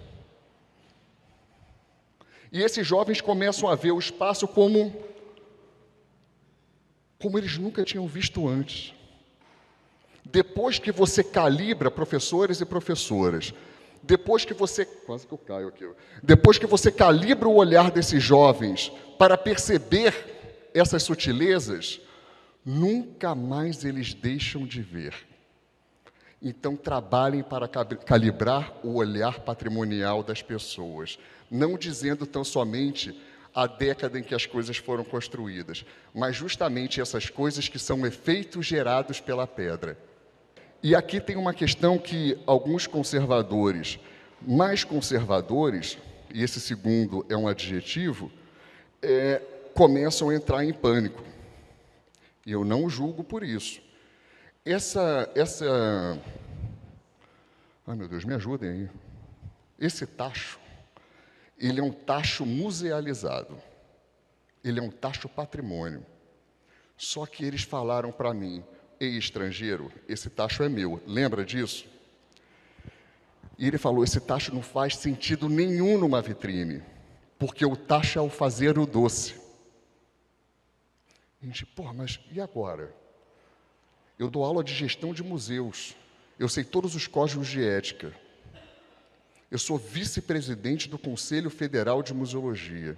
[SPEAKER 3] E esses jovens começam a ver o espaço como eles nunca tinham visto antes. Depois que você calibra professores e professoras, depois que você... Quase que eu caio aqui. Depois que você calibra o olhar desses jovens para perceber essas sutilezas, nunca mais eles deixam de ver. Então, trabalhem para calibrar o olhar patrimonial das pessoas, não dizendo tão somente a década em que as coisas foram construídas, mas justamente essas coisas que são efeitos gerados pela pedra. E aqui tem uma questão que alguns conservadores, mais conservadores, e esse segundo é um adjetivo, começam a entrar em pânico. E eu não julgo por isso. Ai, meu Deus, me ajudem aí. Esse tacho, ele é um tacho musealizado. Ele é um tacho patrimônio. Só que eles falaram para mim, ei, estrangeiro, esse tacho é meu. Lembra disso? E ele falou, esse tacho não faz sentido nenhum numa vitrine, porque o tacho é o fazer o doce. A gente, porra, mas e agora? Eu dou aula de gestão de museus. Eu sei todos os códigos de ética. Eu sou vice-presidente do Conselho Federal de Museologia.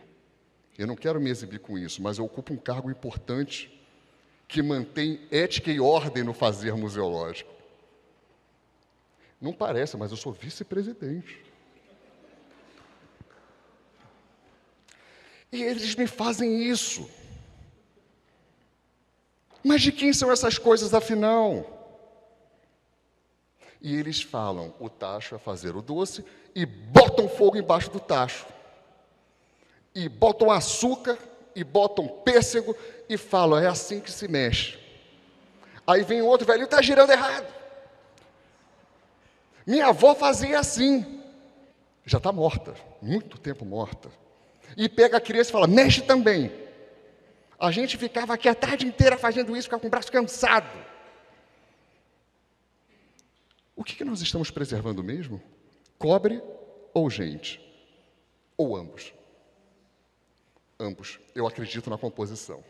[SPEAKER 3] Eu não quero me exibir com isso, mas eu ocupo um cargo importante que mantém ética e ordem no fazer museológico. Não parece, mas eu sou vice-presidente. E eles me fazem isso. Mas de quem são essas coisas, afinal? E eles falam, o tacho é fazer o doce, e botam fogo embaixo do tacho. E botam açúcar, e botam pêssego, e falam, é assim que se mexe. Aí vem outro velho, está girando errado. Minha avó fazia assim. Já está morta, muito tempo morta. E pega a criança e fala, mexe também. A gente ficava aqui a tarde inteira fazendo isso, ficava com o braço cansado. O que nós estamos preservando mesmo? Cobre ou gente? Ou ambos? Ambos. Eu acredito na composição.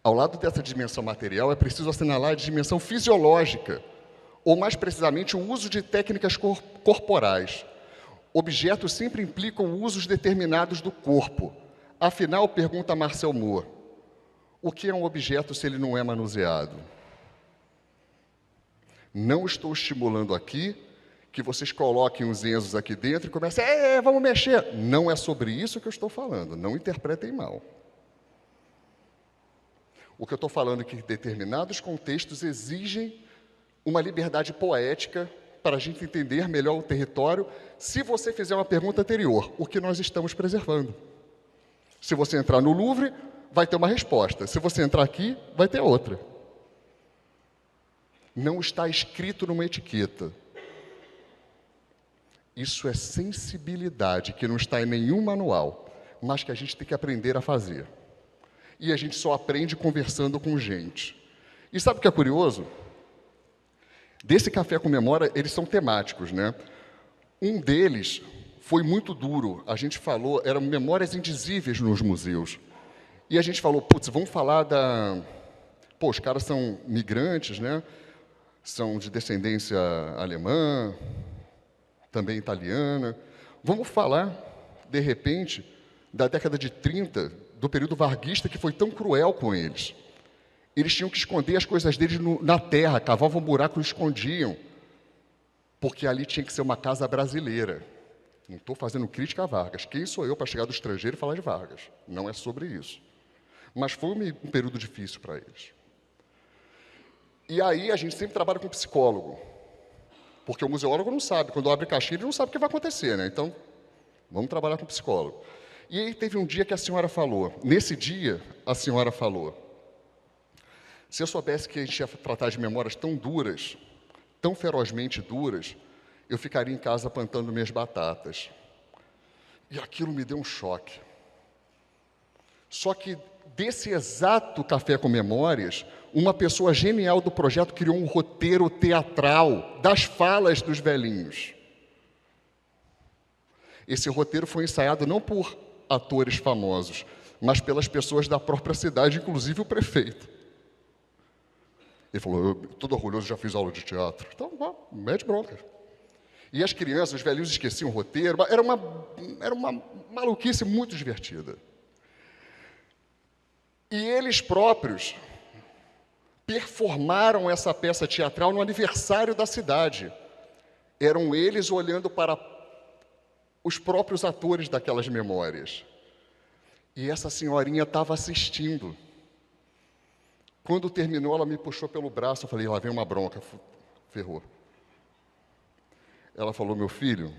[SPEAKER 3] Ao lado dessa dimensão material, é preciso assinalar a dimensão fisiológica, ou mais precisamente o uso de técnicas corporais. Objetos sempre implicam usos determinados do corpo. Afinal, pergunta Marcel Moore, o que é um objeto se ele não é manuseado? Não estou estimulando aqui que vocês coloquem os enzos aqui dentro e comecem, vamos mexer. Não é sobre isso que eu estou falando, não interpretem mal. O que eu estou falando é que determinados contextos exigem uma liberdade poética para a gente entender melhor o território, se você fizer uma pergunta anterior, o que nós estamos preservando. Se você entrar no Louvre, vai ter uma resposta. Se você entrar aqui, vai ter outra. Não está escrito numa etiqueta. Isso é sensibilidade que não está em nenhum manual, mas que a gente tem que aprender a fazer. E a gente só aprende conversando com gente. E sabe o que é curioso? Desse Café com Memória, eles são temáticos, né? Um deles foi muito duro. A gente falou, eram memórias indizíveis nos museus. E a gente falou, putz, vamos falar da... Pô, os caras são migrantes, né? São de descendência alemã, também italiana. Vamos falar, de repente, da década de 30, do período varguista, que foi tão cruel com eles. Eles tinham que esconder as coisas deles na terra, cavavam um buraco e escondiam, porque ali tinha que ser uma casa brasileira. Não estou fazendo crítica a Vargas. Quem sou eu para chegar do estrangeiro e falar de Vargas? Não é sobre isso. Mas foi um período difícil para eles. E aí a gente sempre trabalha com psicólogo, porque o museólogo não sabe, quando abre caixinha ele não sabe o que vai acontecer, né? Então, vamos trabalhar com psicólogo. E aí teve um dia que a senhora falou, nesse dia a senhora falou, se eu soubesse que a gente ia tratar de memórias tão duras, tão ferozmente duras, eu ficaria em casa plantando minhas batatas. E aquilo me deu um choque. Só que desse exato Café com Memórias, uma pessoa genial do projeto criou um roteiro teatral das falas dos velhinhos. Esse roteiro foi ensaiado não por atores famosos, mas pelas pessoas da própria cidade, inclusive o prefeito. Ele falou, eu, todo orgulhoso, já fiz aula de teatro. Então, mete bronca. E as crianças, os velhinhos esqueciam o roteiro. Era uma maluquice muito divertida. E eles próprios performaram essa peça teatral no aniversário da cidade. Eram eles olhando para os próprios atores daquelas memórias. E essa senhorinha estava assistindo. Quando terminou, ela me puxou pelo braço, eu falei, lá vem uma bronca, ferrou. Ela falou, meu filho,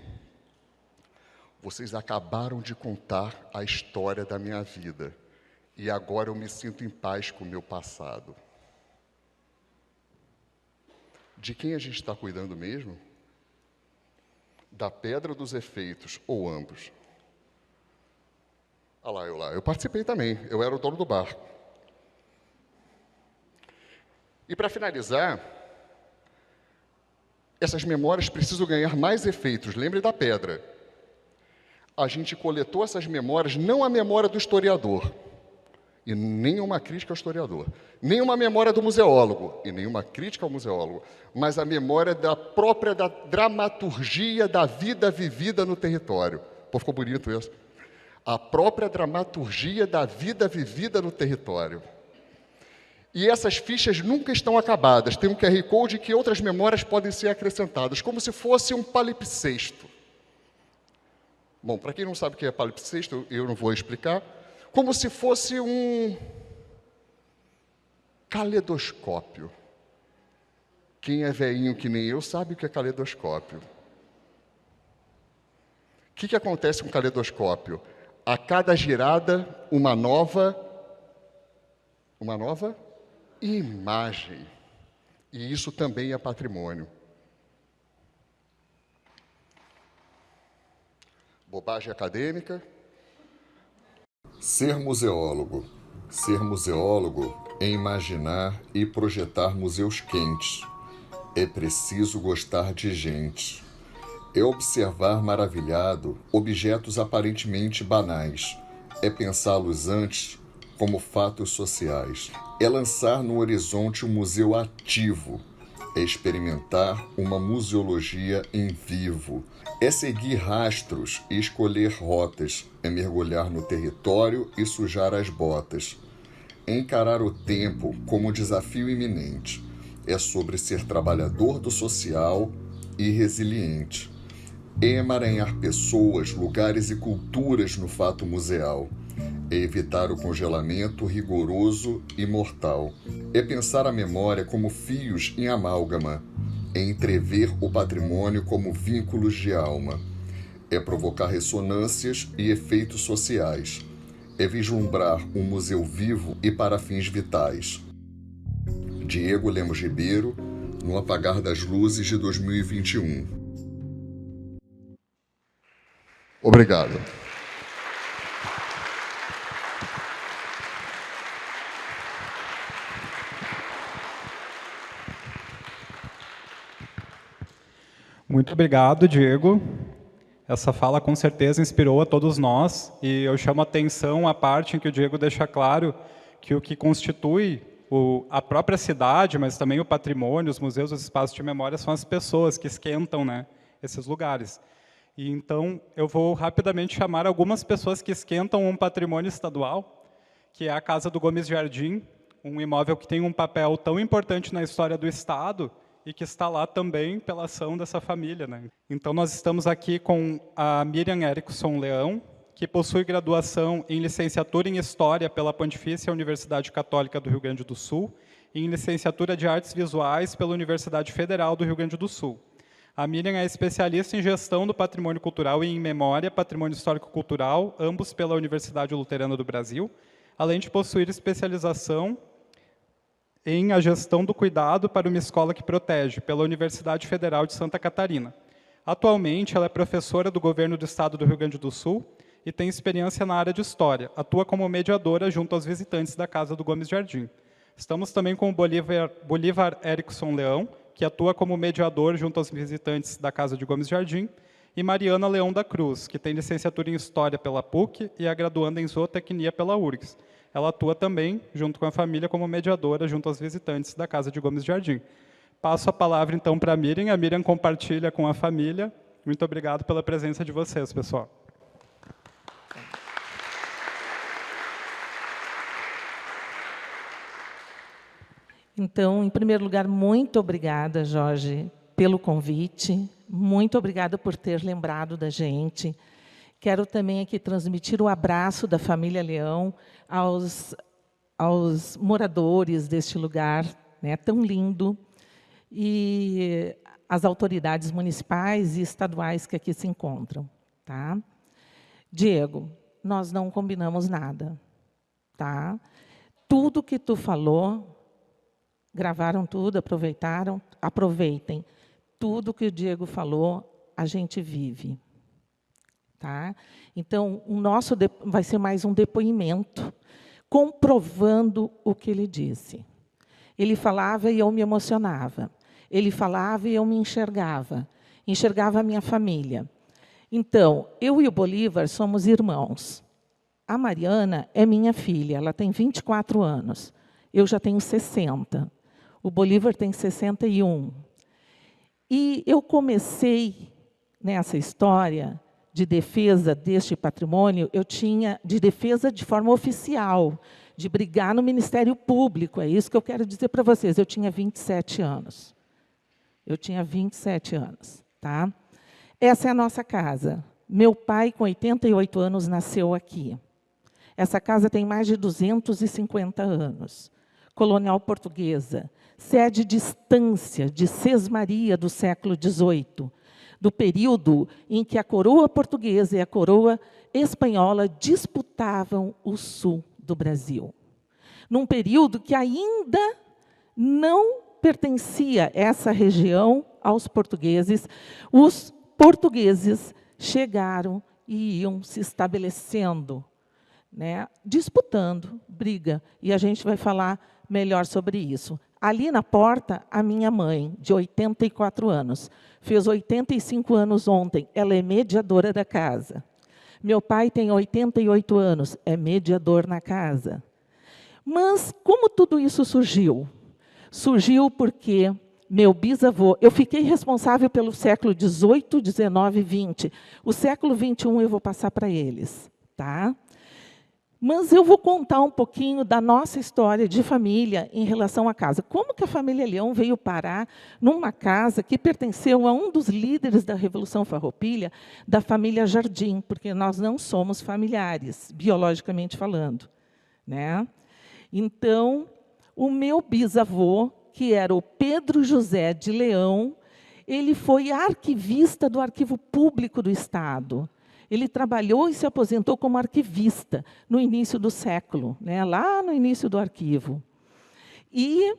[SPEAKER 3] vocês acabaram de contar a história da minha vida, e agora eu me sinto em paz com o meu passado. De quem a gente está cuidando mesmo? Da pedra dos efeitos, ou ambos? Ah lá, eu participei também, eu era o dono do barco. E para finalizar, essas memórias precisam ganhar mais efeitos. Lembre da pedra. A gente coletou essas memórias, não a memória do historiador, e nem uma crítica ao historiador, nem uma memória do museólogo, e nenhuma crítica ao museólogo, mas a memória da própria da dramaturgia da vida vivida no território. Pô, ficou bonito isso. A própria dramaturgia da vida vivida no território. E essas fichas nunca estão acabadas. Tem um QR Code que outras memórias podem ser acrescentadas, como se fosse um palimpsesto. Bom, para quem não sabe o que é palimpsesto, eu não vou explicar. Como se fosse um caleidoscópio. Quem é velhinho que nem eu sabe o que é caleidoscópio. O que acontece com o caleidoscópio? A cada girada, uma nova imagem. E isso também é patrimônio. Bobagem acadêmica. Ser museólogo. Ser museólogo é imaginar e projetar museus quentes. É preciso gostar de gente. É observar maravilhado objetos aparentemente banais. É pensá-los antes como fatos sociais. É lançar no horizonte um museu ativo. É experimentar uma museologia em vivo. É seguir rastros e escolher rotas. É mergulhar no território e sujar as botas. É encarar o tempo como desafio iminente. É sobre ser trabalhador do social e resiliente. É emaranhar pessoas, lugares e culturas no fato museal. É evitar o congelamento rigoroso e mortal. É pensar a memória como fios em amálgama. É entrever o patrimônio como vínculos de alma. É provocar ressonâncias e efeitos sociais. É vislumbrar um museu vivo e para fins vitais. Diego Lemos Ribeiro, No Apagar das Luzes de 2021. Obrigado.
[SPEAKER 2] Muito obrigado, Diego. Essa fala, com certeza, inspirou a todos nós, e eu chamo a atenção a parte em que o Diego deixa claro que o que constitui a própria cidade, mas também o patrimônio, os museus, os espaços de memória, são as pessoas que esquentam, né, esses lugares. E, então, eu vou rapidamente chamar algumas pessoas que esquentam um patrimônio estadual, que é a Casa do Gomes Jardim, um imóvel que tem um papel tão importante na história do Estado, e que está lá também pela ação dessa família, né? Então, nós estamos aqui com a Miriam Erickson Leão, que possui graduação em licenciatura em História pela Pontifícia Universidade Católica do Rio Grande do Sul e em licenciatura de Artes Visuais pela Universidade Federal do Rio Grande do Sul. A Miriam é especialista em Gestão do Patrimônio Cultural e em Memória, Patrimônio Histórico-Cultural, ambos pela Universidade Luterana do Brasil, além de possuir especialização em a gestão do cuidado para uma escola que protege, pela Universidade Federal de Santa Catarina. Atualmente, ela é professora do Governo do Estado do Rio Grande do Sul e tem experiência na área de História. Atua como mediadora junto aos visitantes da Casa do Gomes Jardim. Estamos também com o Bolívar Erickson Leão, que atua como mediador junto aos visitantes da Casa de Gomes Jardim, e Mariana Leão da Cruz, que tem licenciatura em História pela PUC e é graduanda em Zootecnia pela URGS. Ela atua também, junto com a família, como mediadora junto aos visitantes da Casa de Gomes Jardim. Passo a palavra, então, para a Miriam compartilha com a família. Muito obrigado pela presença de vocês, pessoal.
[SPEAKER 4] Então, em primeiro lugar, muito obrigada, Jorge, pelo convite. Muito obrigada por ter lembrado da gente. Quero também aqui transmitir o abraço da família Leão aos moradores deste lugar, né, tão lindo, e às autoridades municipais e estaduais que aqui se encontram. Tá? Diego, nós não combinamos nada. Tá? Tudo que tu falou, gravaram tudo, aproveitaram, aproveitem. Tudo que o Diego falou, a gente vive. Tá? Então, o nosso vai ser mais um depoimento, comprovando o que ele disse. Ele falava e eu me emocionava. Ele falava e eu me enxergava. Enxergava a minha família. Então, eu e o Bolívar somos irmãos. A Mariana é minha filha, ela tem 24 anos. Eu já tenho 60. O Bolívar tem 61. E eu comecei nessa história de defesa deste patrimônio, eu tinha de defesa de forma oficial, de brigar no Ministério Público. É isso que eu quero dizer para vocês. Eu tinha 27 anos. Eu tinha 27 anos. Tá? Essa é a nossa casa. Meu pai, com 88 anos, nasceu aqui. Essa casa tem mais de 250 anos. Colonial portuguesa. Sede de estância de Sesmaria do século XVIII. Do período em que a coroa portuguesa e a coroa espanhola disputavam o sul do Brasil. Num período que ainda não pertencia essa região aos portugueses, os portugueses chegaram e iam se estabelecendo, né, disputando, briga. E a gente vai falar melhor sobre isso. Ali na porta, a minha mãe, de 84 anos, fez 85 anos ontem, ela é mediadora da casa. Meu pai tem 88 anos, é mediador na casa. Mas como tudo isso surgiu? Surgiu porque meu bisavô, eu fiquei responsável pelo século XVIII, XIX e XX. O século XXI eu vou passar para eles. Tá? Mas eu vou contar um pouquinho da nossa história de família em relação à casa. Como que a família Leão veio parar numa casa que pertenceu a um dos líderes da Revolução Farroupilha, da família Jardim, porque nós não somos familiares, biologicamente falando. Né? Então, o meu bisavô, que era o Pedro José de Leão, ele foi arquivista do Arquivo Público do Estado. Ele trabalhou e se aposentou como arquivista no início do século, né, lá no início do arquivo. E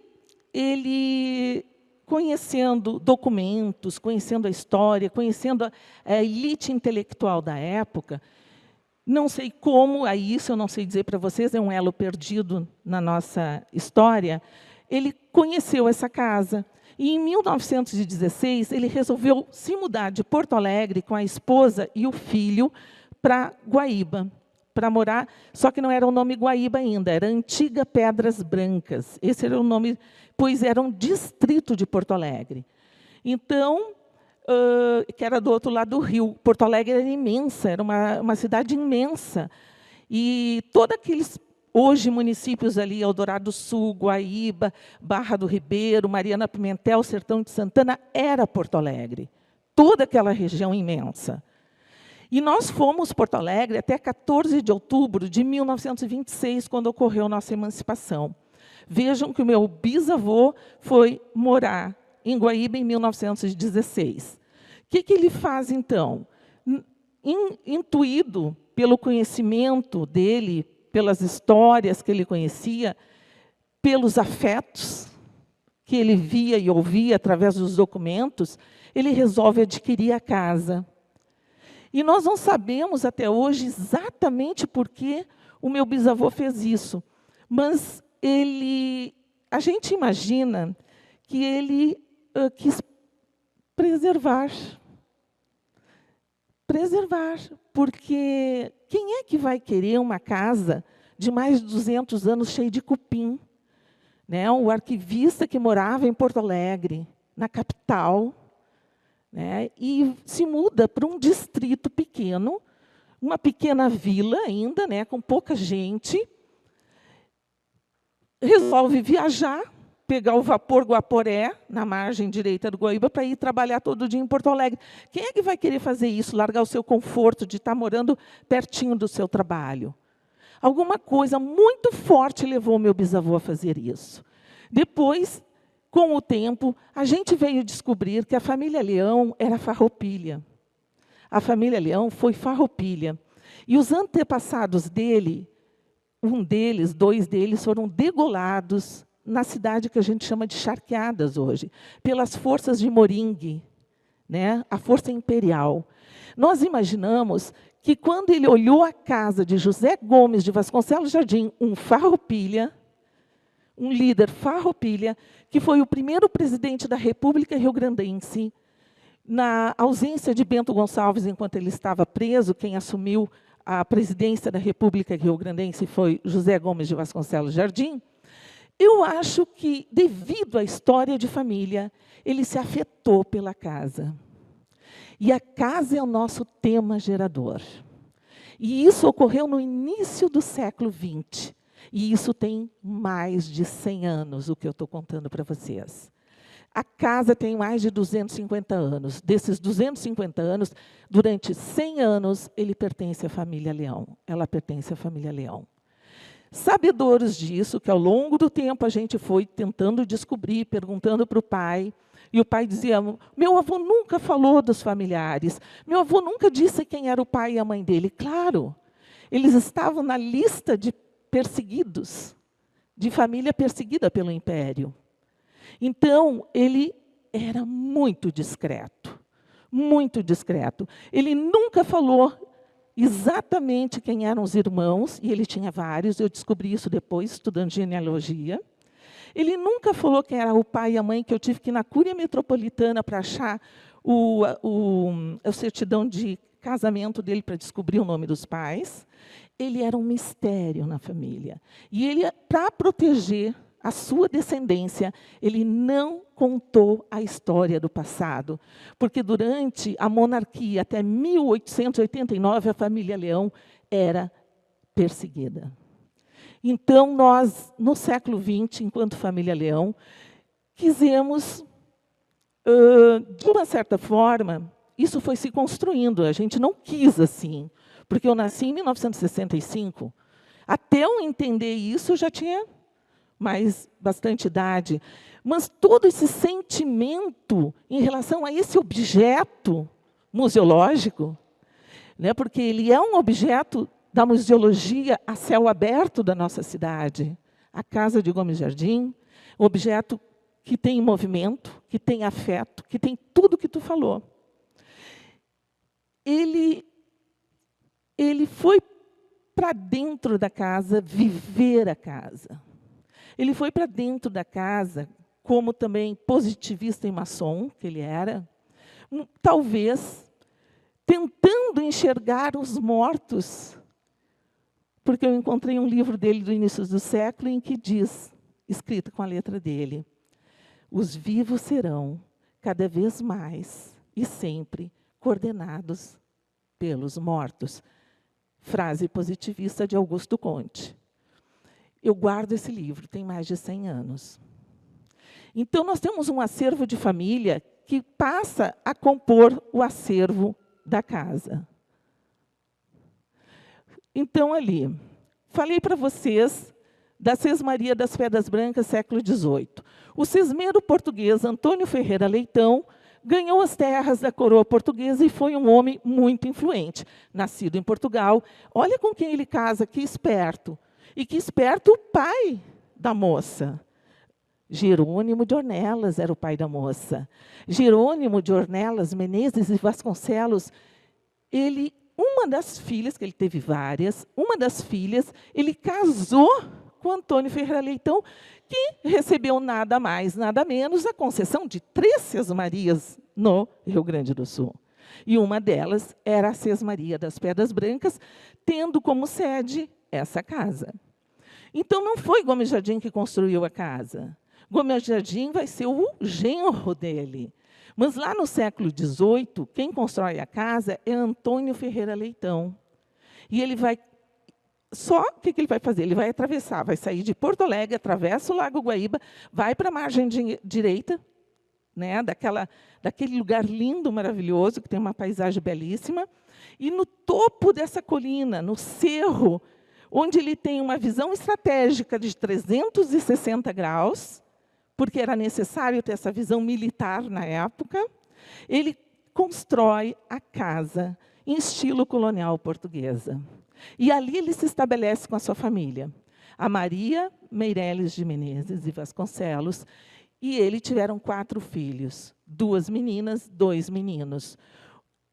[SPEAKER 4] ele conhecendo documentos, conhecendo a história, conhecendo a elite intelectual da época, não sei como, aí isso eu não sei dizer para vocês, é um elo perdido na nossa história, ele conheceu essa casa. E, em 1916, ele resolveu se mudar de Porto Alegre com a esposa e o filho para Guaíba, para morar, só que não era o nome Guaíba ainda, era Antiga Pedras Brancas. Esse era o nome, pois era um distrito de Porto Alegre. Então, que era do outro lado do rio. Porto Alegre era imensa, era uma cidade imensa. E todos aqueles, hoje, municípios ali, Eldorado do Sul, Guaíba, Barra do Ribeiro, Mariana Pimentel, Sertão de Santana, era Porto Alegre. Toda aquela região imensa. E nós fomos Porto Alegre até 14 de outubro de 1926, quando ocorreu nossa emancipação. Vejam que o meu bisavô foi morar em Guaíba em 1916. O que ele faz, então? Intuído pelo conhecimento dele, pelas histórias que ele conhecia, pelos afetos que ele via e ouvia através dos documentos, ele resolve adquirir a casa. E nós não sabemos até hoje exatamente por que o meu bisavô fez isso, mas a gente imagina que ele quis preservar, porque quem é que vai querer uma casa de mais de 200 anos cheia de cupim? Né? O arquivista que morava em Porto Alegre, na capital, né? E se muda para um distrito pequeno, uma pequena vila ainda, né? Com pouca gente, resolve viajar, pegar o vapor Guaporé, na margem direita do Guaíba, para ir trabalhar todo dia em Porto Alegre. Quem é que vai querer fazer isso, largar o seu conforto de estar morando pertinho do seu trabalho? Alguma coisa muito forte levou meu bisavô a fazer isso. Depois, com o tempo, a gente veio descobrir que a família Leão era farroupilha. A família Leão foi farroupilha. E os antepassados dele, dois deles, foram degolados na cidade que a gente chama de Charqueadas hoje, pelas forças de Moringue, né? A força imperial. Nós imaginamos que, quando ele olhou a casa de José Gomes de Vasconcelos Jardim, um farroupilha, um líder farroupilha, que foi o primeiro presidente da República Rio-Grandense, na ausência de Bento Gonçalves, enquanto ele estava preso, quem assumiu a presidência da República Rio-Grandense foi José Gomes de Vasconcelos Jardim. Eu acho que, devido à história de família, ele se afetou pela casa. E a casa é o nosso tema gerador. E isso ocorreu no início do século XX. E isso tem mais de 100 anos, o que eu estou contando para vocês. A casa tem mais de 250 anos. Desses 250 anos, durante 100 anos, ele pertence à família Leão. Ela pertence à família Leão. Sabedores disso, que ao longo do tempo a gente foi tentando descobrir, perguntando para o pai, e o pai dizia: meu avô nunca falou dos familiares, meu avô nunca disse quem era o pai e a mãe dele. Claro, eles estavam na lista de perseguidos, de família perseguida pelo Império. Então, ele era muito discreto, muito discreto. Ele nunca falou exatamente quem eram os irmãos, e ele tinha vários, eu descobri isso depois, estudando genealogia. Ele nunca falou quem era o pai e a mãe, que eu tive que ir na Cúria Metropolitana para achar a certidão de casamento dele, para descobrir o nome dos pais. Ele era um mistério na família. E ele, para proteger a sua descendência, ele não contou a história do passado, porque durante a monarquia, até 1889, a família Leão era perseguida. Então, nós, no século XX, enquanto família Leão, quisemos, de uma certa forma, isso foi se construindo, a gente não quis assim, porque eu nasci em 1965. Até eu entender isso, eu já tinha bastante idade. Mas todo esse sentimento em relação a esse objeto museológico, né, porque ele é um objeto da museologia a céu aberto da nossa cidade, a Casa de Gomes Jardim, um objeto que tem movimento, que tem afeto, que tem tudo que tu falou. Ele foi para dentro da casa, viver a casa. Ele foi para dentro da casa, como também positivista e maçom, que ele era, talvez tentando enxergar os mortos, porque eu encontrei um livro dele do início do século em que diz, escrito com a letra dele, os vivos serão cada vez mais e sempre coordenados pelos mortos. Frase positivista de Augusto Conte. Eu guardo esse livro, tem mais de 100 anos. Então, nós temos um acervo de família que passa a compor o acervo da casa. Então, ali, falei para vocês da Sesmaria das Pedras Brancas, século XVIII. O sesmeiro português Antônio Ferreira Leitão ganhou as terras da coroa portuguesa e foi um homem muito influente. Nascido em Portugal, olha com quem ele casa, que esperto. E que esperto o pai da moça. Jerônimo de Ornelas era o pai da moça. Jerônimo de Ornelas, Menezes e Vasconcelos, uma das filhas, que ele teve várias, uma das filhas, ele casou com Antônio Ferreira Leitão, que recebeu nada mais, nada menos, a concessão de 3 sesmarias no Rio Grande do Sul. E uma delas era a Sesmaria das Pedras Brancas, tendo como sede essa casa. Então, não foi Gomes Jardim que construiu a casa. Gomes Jardim vai ser o genro dele. Mas, lá no século XVIII, quem constrói a casa é Antônio Ferreira Leitão. E ele vai... Só o que ele vai fazer? Ele vai atravessar, vai sair de Porto Alegre, atravessa o Lago Guaíba, vai para a margem direita, né, daquele lugar lindo, maravilhoso, que tem uma paisagem belíssima, e no topo dessa colina, no cerro, onde ele tem uma visão estratégica de 360 graus, porque era necessário ter essa visão militar na época, ele constrói a casa em estilo colonial portuguesa. E ali ele se estabelece com a sua família. A Maria Meireles de Menezes e Vasconcelos, e ele tiveram 4 filhos, 2 meninas, 2 meninos.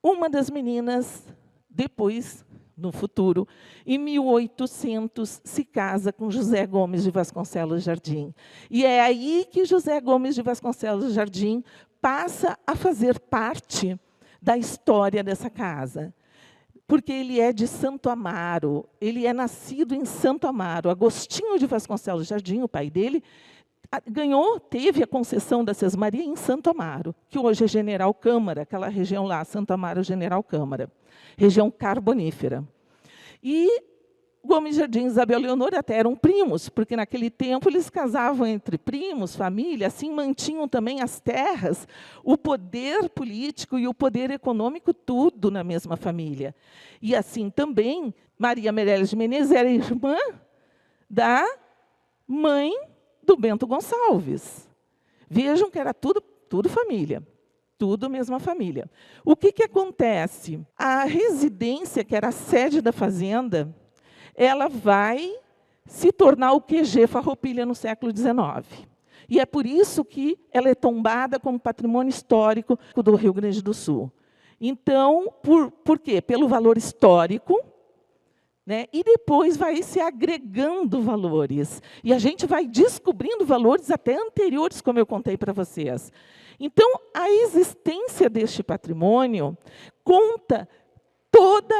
[SPEAKER 4] Uma das meninas, depois, no futuro, em 1800, se casa com José Gomes de Vasconcelos Jardim. E é aí que José Gomes de Vasconcelos Jardim passa a fazer parte da história dessa casa. Porque ele é de Santo Amaro, ele é nascido em Santo Amaro. Agostinho de Vasconcelos Jardim, o pai dele, teve a concessão da Sesmaria em Santo Amaro, que hoje é General Câmara, aquela região lá, Santo Amaro, General Câmara, região carbonífera. E Gomes Jardim e Isabel Leonor até eram primos, porque naquele tempo eles casavam entre primos, família, assim mantinham também as terras, o poder político e o poder econômico, tudo na mesma família. E assim também, Maria Meireles de Menezes era irmã da mãe do Bento Gonçalves. Vejam que era tudo família. Tudo mesma família. O que acontece? A residência, que era a sede da fazenda, ela vai se tornar o QG Farroupilha no século XIX. E é por isso que ela é tombada como patrimônio histórico do Rio Grande do Sul. Então, por quê? Pelo valor histórico, né? E depois vai se agregando valores. E a gente vai descobrindo valores até anteriores, como eu contei para vocês. Então, a existência deste patrimônio conta toda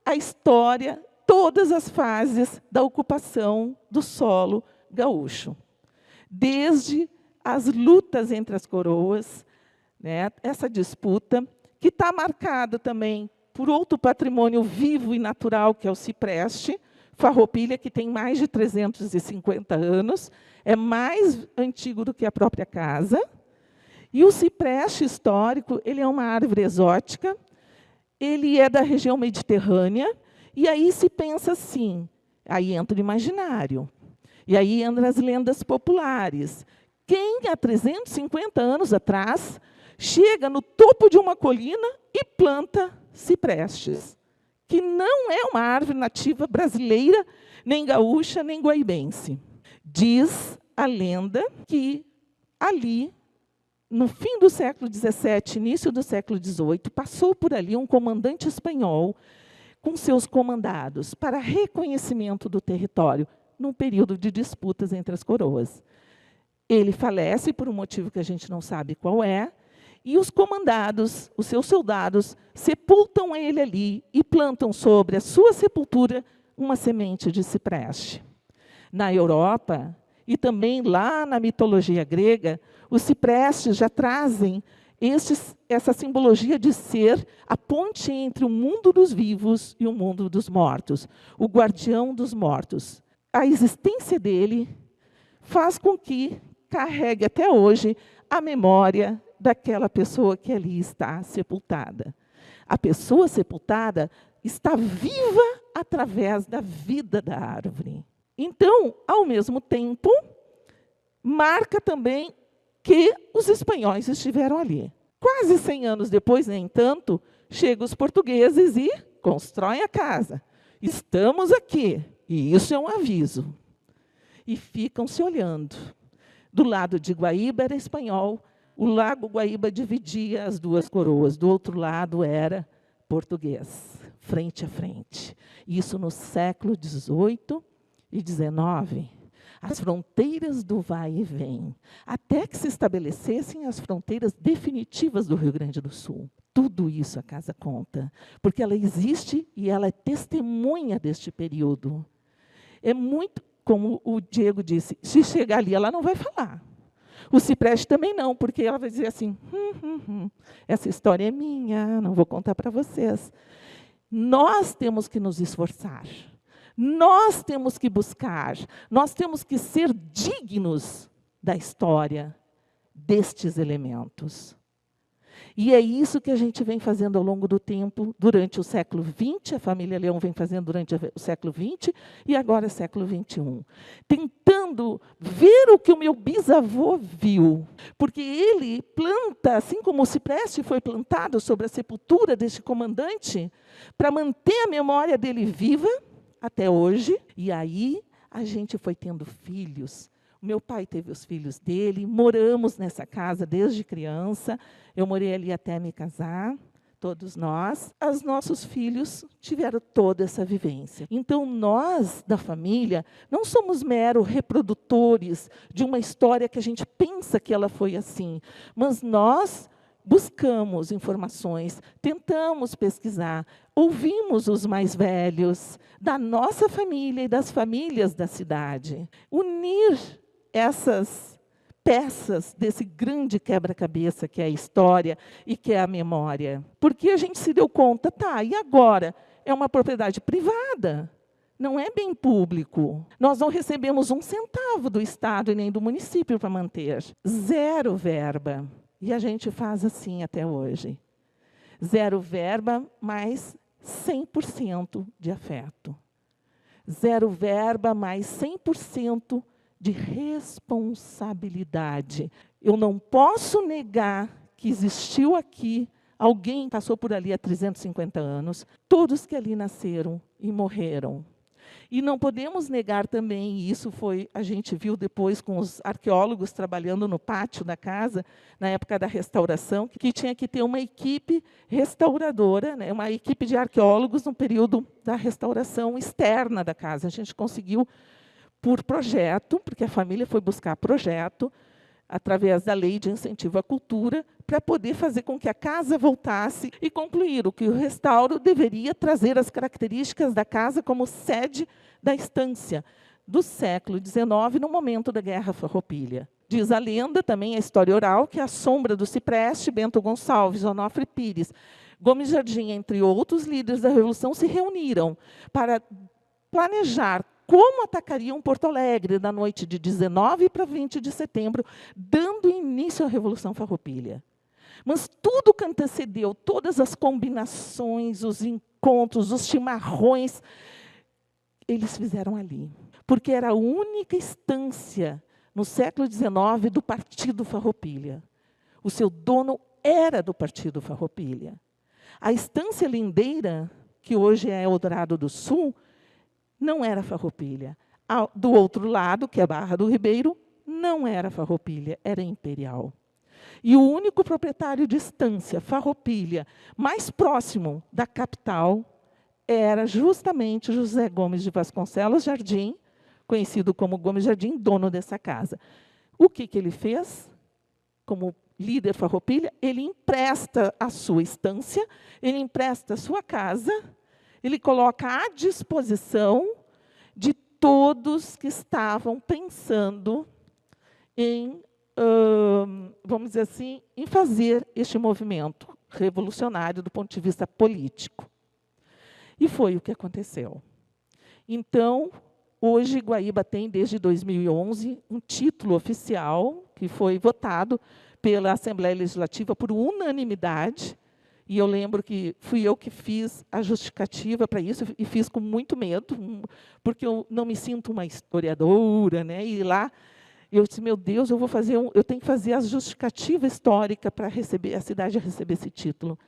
[SPEAKER 4] a história, todas as fases da ocupação do solo gaúcho. Desde as lutas entre as coroas, né, essa disputa, que está marcada também por outro patrimônio vivo e natural, que é o cipreste, Farroupilha, que tem mais de 350 anos, é mais antigo do que a própria casa. E o cipreste histórico, ele é uma árvore exótica, ele é da região mediterrânea, e aí se pensa assim, aí entra o imaginário, e aí entram as lendas populares. Quem, há 350 anos atrás, chega no topo de uma colina e planta ciprestes, que não é uma árvore nativa brasileira, nem gaúcha, nem guaibense. Diz a lenda que ali, no fim do século XVII, início do século XVIII, passou por ali um comandante espanhol com seus comandados para reconhecimento do território, num período de disputas entre as coroas. Ele falece por um motivo que a gente não sabe qual é, e os comandados, os seus soldados, sepultam ele ali e plantam sobre a sua sepultura uma semente de cipreste. Na Europa, e também lá na mitologia grega, os ciprestes já trazem essa simbologia de ser a ponte entre o mundo dos vivos e o mundo dos mortos, o guardião dos mortos. A existência dele faz com que carregue até hoje a memória daquela pessoa que ali está sepultada. A pessoa sepultada está viva através da vida da árvore. Então, ao mesmo tempo, marca também que os espanhóis estiveram ali. Quase 100 anos depois, nem tanto, chegam os portugueses e constroem a casa. Estamos aqui, e isso é um aviso. E ficam se olhando. Do lado de Guaíba era espanhol, o Lago Guaíba dividia as duas coroas, do outro lado era português, frente a frente. Isso no século XVIII e XIX. As fronteiras do vai e vem, até que se estabelecessem as fronteiras definitivas do Rio Grande do Sul. Tudo isso a casa conta, porque ela existe e ela é testemunha deste período. É muito, como o Diego disse, se chegar ali, ela não vai falar. O cipreste também não, porque ela vai dizer assim, essa história é minha, não vou contar para vocês. Nós temos que nos esforçar. Nós temos que buscar, nós temos que ser dignos da história destes elementos. E é isso que a gente vem fazendo ao longo do tempo, durante o século XX, a família Leão vem fazendo durante o século XX e agora século XXI. Tentando ver o que o meu bisavô viu. Porque ele planta, assim como o cipreste foi plantado sobre a sepultura deste comandante, para manter a memória dele viva, até hoje, e aí a gente foi tendo filhos. O meu pai teve os filhos dele, moramos nessa casa desde criança, eu morei ali até me casar, todos nós. Os nossos filhos tiveram toda essa vivência. Então, nós, da família, não somos meros reprodutores de uma história que a gente pensa que ela foi assim, mas nós buscamos informações, tentamos pesquisar, ouvimos os mais velhos da nossa família e das famílias da cidade. Unir essas peças desse grande quebra-cabeça que é a história e que é a memória. Porque a gente se deu conta, tá, e agora? É uma propriedade privada, não é bem público. Nós não recebemos um centavo do Estado e nem do município para manter. Zero verba. E a gente faz assim até hoje. Zero verba, mais 100% de afeto. Zero verba, mais 100% de responsabilidade. Eu não posso negar que existiu aqui, alguém passou por ali há 350 anos, todos que ali nasceram e morreram. E não podemos negar também, e isso a gente viu depois com os arqueólogos trabalhando no pátio da casa, na época da restauração, que tinha que ter uma equipe restauradora, né, uma equipe de arqueólogos no período da restauração externa da casa. A gente conseguiu, por projeto, porque a família foi buscar projeto, através da Lei de Incentivo à Cultura, para poder fazer com que a casa voltasse e concluir que o restauro deveria trazer as características da casa como sede da estância do século XIX, no momento da Guerra Farroupilha. Diz a lenda, também a história oral, que a sombra do cipreste, Bento Gonçalves, Onofre Pires, Gomes Jardim, entre outros líderes da Revolução, se reuniram para planejar como atacariam Porto Alegre na noite de 19 para 20 de setembro, dando início à Revolução Farroupilha. Mas tudo que antecedeu, todas as combinações, os encontros, os chimarrões, eles fizeram ali. Porque era a única instância, no século XIX, do Partido Farroupilha. O seu dono era do Partido Farroupilha. A estância lindeira, que hoje é Eldorado do Sul, não era Farroupilha. Do outro lado, que é a Barra do Ribeiro, não era Farroupilha, era Imperial. E o único proprietário de estância, Farroupilha, mais próximo da capital, era justamente José Gomes de Vasconcelos Jardim, conhecido como Gomes Jardim, dono dessa casa. O que ele fez? Como líder Farroupilha, ele empresta a sua estância, ele empresta a sua casa, ele coloca à disposição de todos que estavam pensando em, vamos dizer assim, em fazer este movimento revolucionário do ponto de vista político. E foi o que aconteceu. Então, hoje, Guaíba tem, desde 2011, um título oficial que foi votado pela Assembleia Legislativa por unanimidade, e eu lembro que fui eu que fiz a justificativa para isso, e fiz com muito medo, porque eu não me sinto uma historiadora, né? E lá eu disse, meu Deus, eu tenho que fazer a justificativa histórica para receber a cidade receber esse título.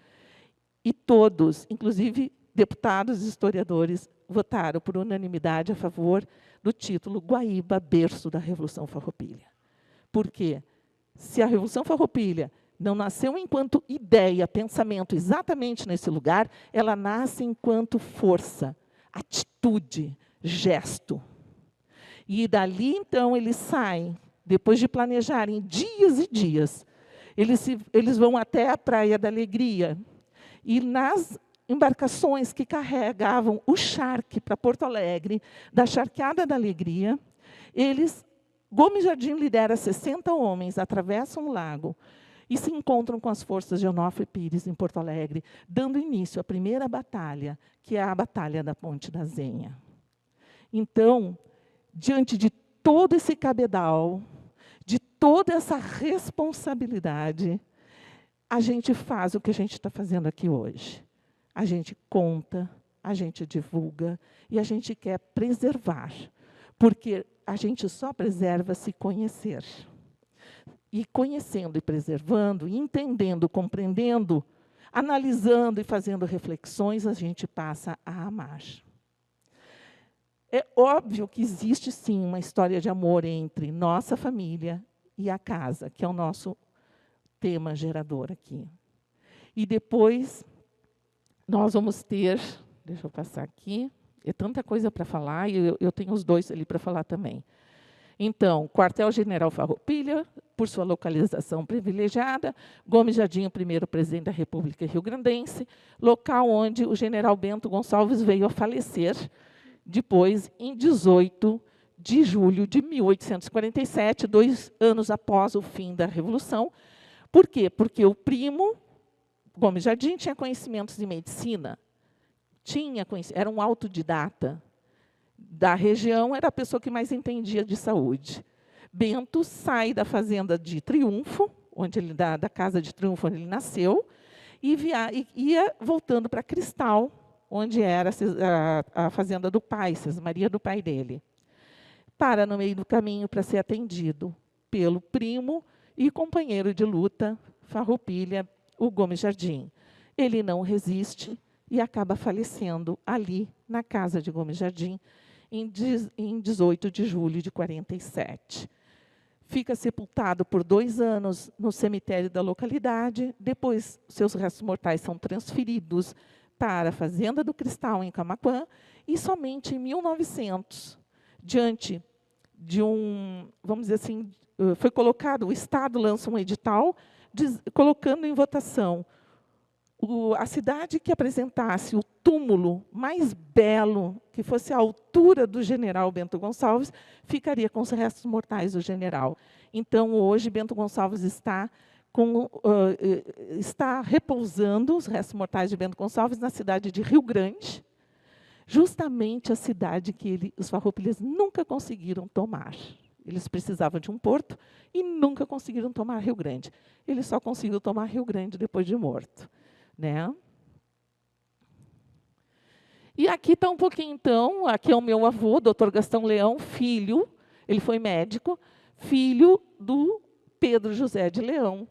[SPEAKER 4] E todos, inclusive deputados e historiadores, votaram por unanimidade a favor do título Guaíba, berço da Revolução Farroupilha. Por quê? Se a Revolução Farroupilha não nasceu enquanto ideia, pensamento, exatamente nesse lugar, ela nasce enquanto força, atitude, gesto. E dali, então, eles saem, depois de planejarem dias e dias, eles vão até a Praia da Alegria, e nas embarcações que carregavam o charque para Porto Alegre, da Charqueada da Alegria, Gomes Jardim lidera 60 homens, atravessam o lago e se encontram com as forças de Onofre Pires em Porto Alegre, dando início à primeira batalha, que é a Batalha da Ponte da Zenha. Então, diante de todo esse cabedal, de toda essa responsabilidade, a gente faz o que a gente está fazendo aqui hoje. A gente conta, a gente divulga e a gente quer preservar, porque a gente só preserva se conhecer. E conhecendo e preservando, e entendendo, compreendendo, analisando e fazendo reflexões, a gente passa a amar. É óbvio que existe, sim, uma história de amor entre nossa família e a casa, que é o nosso tema gerador aqui. E depois nós vamos ter, deixa eu passar aqui, é tanta coisa para falar, e eu tenho os dois ali para falar também. Então, Quartel-General Farroupilha, por sua localização privilegiada, Gomes Jardim, o primeiro presidente da República rio-grandense, local onde o general Bento Gonçalves veio a falecer, depois, em 18 de julho de 1847, 2 anos após o fim da Revolução. Por quê? Porque o primo, Gomes Jardim, tinha conhecimentos de medicina, era um autodidata da região, era a pessoa que mais entendia de saúde. Bento sai da fazenda de Triunfo, da casa de Triunfo, onde ele nasceu, e ia voltando para Cristal, onde era a fazenda do pai, Maria do pai dele. Para no meio do caminho para ser atendido pelo primo e companheiro de luta, Farroupilha, o Gomes Jardim. Ele não resiste e acaba falecendo ali, na casa de Gomes Jardim, em 18 de julho de 47. Fica sepultado por 2 anos no cemitério da localidade, depois seus restos mortais são transferidos para a Fazenda do Cristal, em Camaquã, e somente em 1900, diante de vamos dizer assim, foi colocado, o Estado lança um edital, colocando em votação a cidade que apresentasse o túmulo mais belo, que fosse à altura do general Bento Gonçalves, ficaria com os restos mortais do general. Então, hoje, Bento Gonçalves está repousando, os restos mortais de Bento Gonçalves, na cidade de Rio Grande, justamente a cidade que os farroupilhas nunca conseguiram tomar. Eles precisavam de um porto e nunca conseguiram tomar Rio Grande. Eles só conseguiram tomar Rio Grande depois de morto. Né? E aqui está um pouquinho, então, aqui é o meu avô, Dr. Gastão Leão, filho, ele foi médico, filho do Pedro José de Leão. O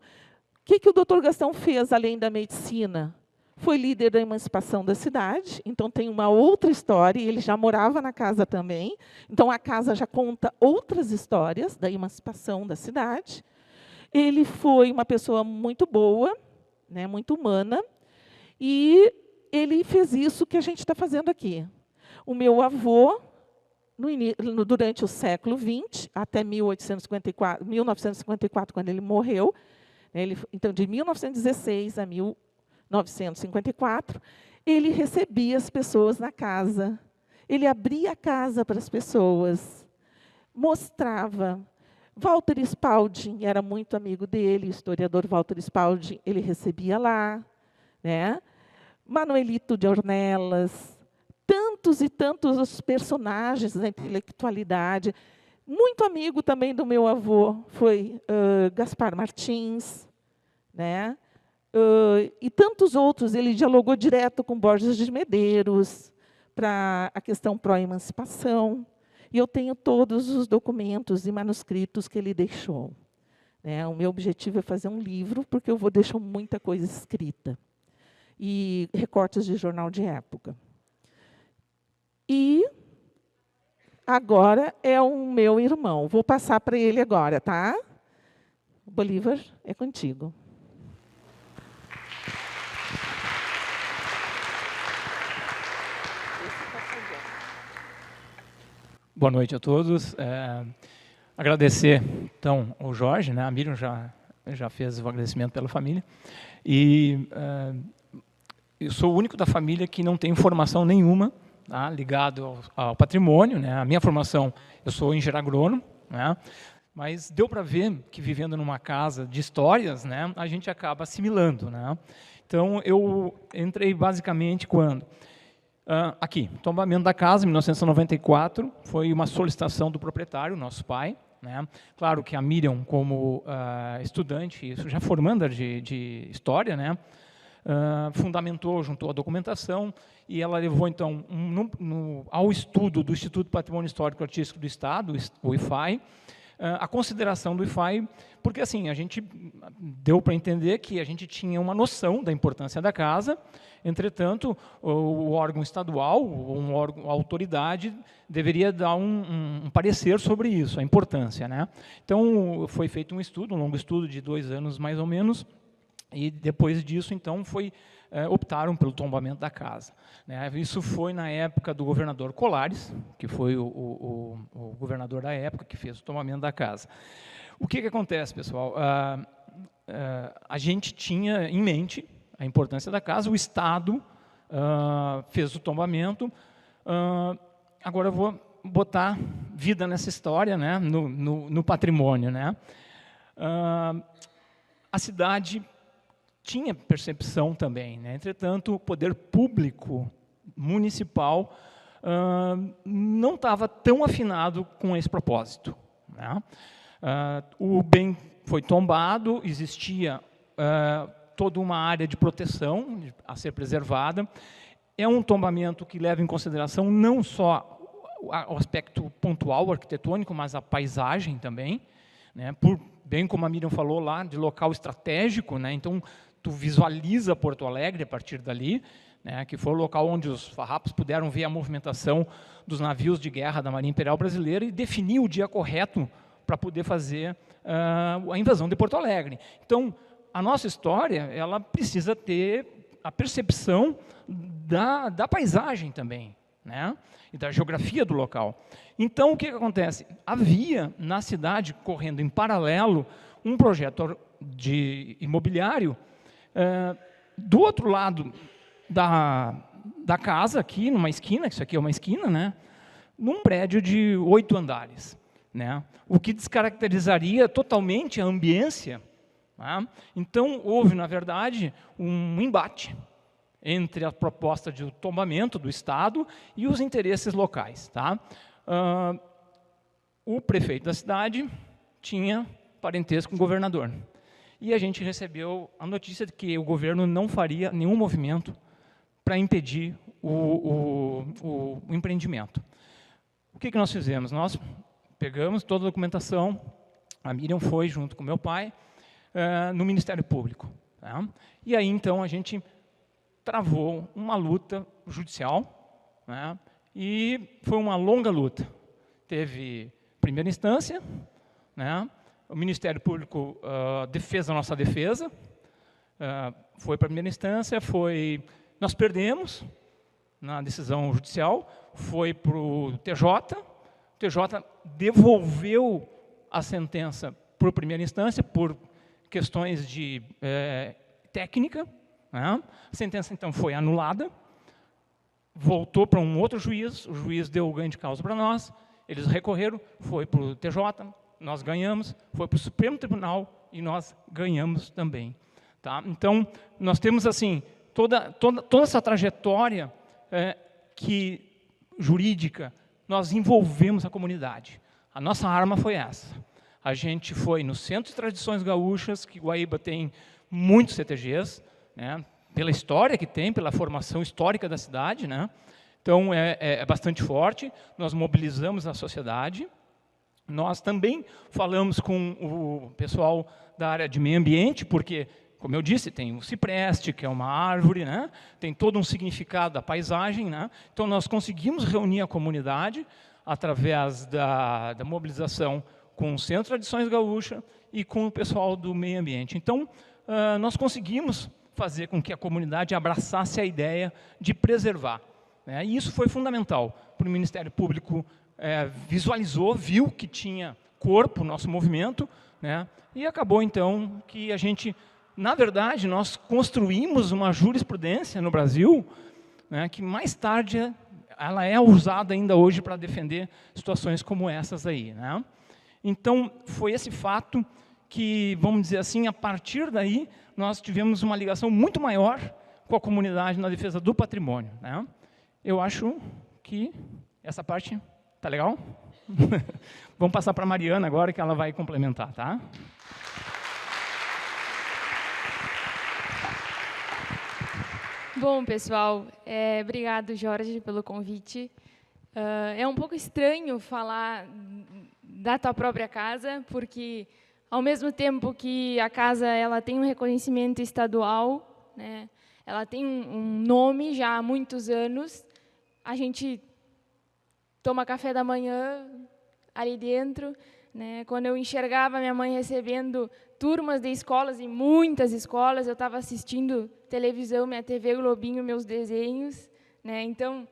[SPEAKER 4] que o Dr. Gastão fez, além da medicina? foi líder da emancipação da cidade, então tem uma outra história, e ele já morava na casa também, então a casa já conta outras histórias da emancipação da cidade. Ele foi uma pessoa muito boa, né, muito humana, e ele fez isso que a gente está fazendo aqui. O meu avô, durante o século XX, até 1954, quando ele morreu, então, de 1916 a 1954, ele recebia as pessoas na casa, ele abria a casa para as pessoas, mostrava. Walter Spalding era muito amigo dele, o historiador Walter Spalding, ele recebia lá, né? Manuelito de Ornelas, tantos e tantos os personagens da intelectualidade. Muito amigo também do meu avô foi Gaspar Martins, né? E tantos outros. Ele dialogou direto com Borges de Medeiros para a questão pró-emancipação. E eu tenho todos os documentos e manuscritos que ele deixou. Né? O meu objetivo é fazer um livro, porque eu vou deixar muita coisa escrita. E recortes de jornal de época. E agora é o meu irmão. Vou passar para ele agora, tá? Bolívar, é contigo.
[SPEAKER 5] Boa noite a todos. Agradecer, então, ao Jorge, né? A Miriam já fez o agradecimento pela família. E eu sou o único da família que não tem formação nenhuma, tá, ligado ao patrimônio, né? A minha formação, eu sou engenheiro agrônomo, né? Mas deu para ver que, vivendo numa casa de histórias, né, a gente acaba assimilando, né? Então, eu entrei basicamente quando... aqui, tombamento da casa, em 1994, foi uma solicitação do proprietário, nosso pai, né? Claro que a Miriam, como estudante, isso já formanda de história, né? Fundamentou, juntou a documentação, e ela levou, então, ao estudo do Instituto Patrimônio Histórico e Artístico do Estado, o IFAI, a consideração do IFAI, porque assim, a gente deu para entender que a gente tinha uma noção da importância da casa. Entretanto, o órgão estadual, a autoridade, deveria dar um parecer sobre isso, a importância, né? Então, foi feito um estudo, um longo estudo de 2 anos, mais ou menos, e depois disso, então, optaram pelo tombamento da casa, né? Isso foi na época do governador Colares, que foi o governador da época que fez o tombamento da casa. O que acontece, pessoal? A gente tinha em mente a importância da casa, o Estado fez o tombamento. Agora eu vou botar vida nessa história, né, no patrimônio, né? A cidade tinha percepção também, né? Entretanto, o poder público municipal não estava tão afinado com esse propósito, né? O bem foi tombado, existia toda uma área de proteção a ser preservada. É um tombamento que leva em consideração não só o aspecto pontual, arquitetônico, mas a paisagem também, né? Bem como a Miriam falou lá, de local estratégico, né? Então, tu visualiza Porto Alegre a partir dali, né? Que foi o local onde os farrapos puderam ver a movimentação dos navios de guerra da Marinha Imperial Brasileira e definir o dia correto para poder fazer a invasão de Porto Alegre. Então, a nossa história, ela precisa ter a percepção da paisagem também, né? E da geografia do local. Então, o que acontece? Havia, na cidade, correndo em paralelo, um projeto de imobiliário do outro lado da casa, aqui, numa esquina, isso aqui é uma esquina, né? Num prédio de 8 andares, né? O que descaracterizaria totalmente a ambiência. Tá? Então, houve, na verdade, um embate entre a proposta de tombamento do Estado e os interesses locais. Tá? O prefeito da cidade tinha parentesco com o governador. E a gente recebeu a notícia de que o governo não faria nenhum movimento para impedir o empreendimento. O que nós fizemos? Nós pegamos toda a documentação, a Miriam foi junto com meu pai, no Ministério Público. Tá? E aí, então, a gente travou uma luta judicial, né? E foi uma longa luta. Teve primeira instância, né? O Ministério Público fez a nossa defesa, foi para a primeira instância, nós perdemos na decisão judicial, foi para o TJ devolveu a sentença para a primeira instância por questões de técnica, né? A sentença, então, foi anulada, voltou para um outro juiz, o juiz deu o ganho de causa para nós, eles recorreram, foi para o TJ, nós ganhamos, foi para o Supremo Tribunal e nós ganhamos também. Tá? Então, nós temos assim toda essa trajetória jurídica, nós envolvemos a comunidade. A nossa arma foi essa. A gente foi no Centro de Tradições Gaúchas, que Guaíba tem muitos CTGs, né, pela história que tem, pela formação histórica da cidade, né? Então, é bastante forte. Nós mobilizamos a sociedade. Nós também falamos com o pessoal da área de meio ambiente, porque, como eu disse, tem o cipreste, que é uma árvore, né? Tem todo um significado da paisagem, né? Então, nós conseguimos reunir a comunidade através da mobilização com o Centro de Tradições Gaúcha e com o pessoal do meio ambiente. Então, nós conseguimos fazer com que a comunidade abraçasse a ideia de preservar, né? E isso foi fundamental para o Ministério Público. Visualizou, viu que tinha corpo o nosso movimento, né? E acabou, então, que a gente, na verdade, nós construímos uma jurisprudência no Brasil, né, que mais tarde ela é usada ainda hoje para defender situações como essas aí, né? Então, foi esse fato que, vamos dizer assim, a partir daí, nós tivemos uma ligação muito maior com a comunidade na defesa do patrimônio, né? Eu acho que essa parte tá legal? Vamos passar para a Mariana agora, que ela vai complementar, tá?
[SPEAKER 6] Bom, pessoal, obrigado, Jorge, pelo convite. É um pouco estranho falar da tua própria casa, porque, ao mesmo tempo que a casa ela tem um reconhecimento estadual, né, ela tem um nome já há muitos anos, a gente toma café da manhã ali dentro, né? Quando eu enxergava minha mãe recebendo turmas de escolas, em muitas escolas, eu estava assistindo televisão, minha TV Globinho, meus desenhos, né? Então,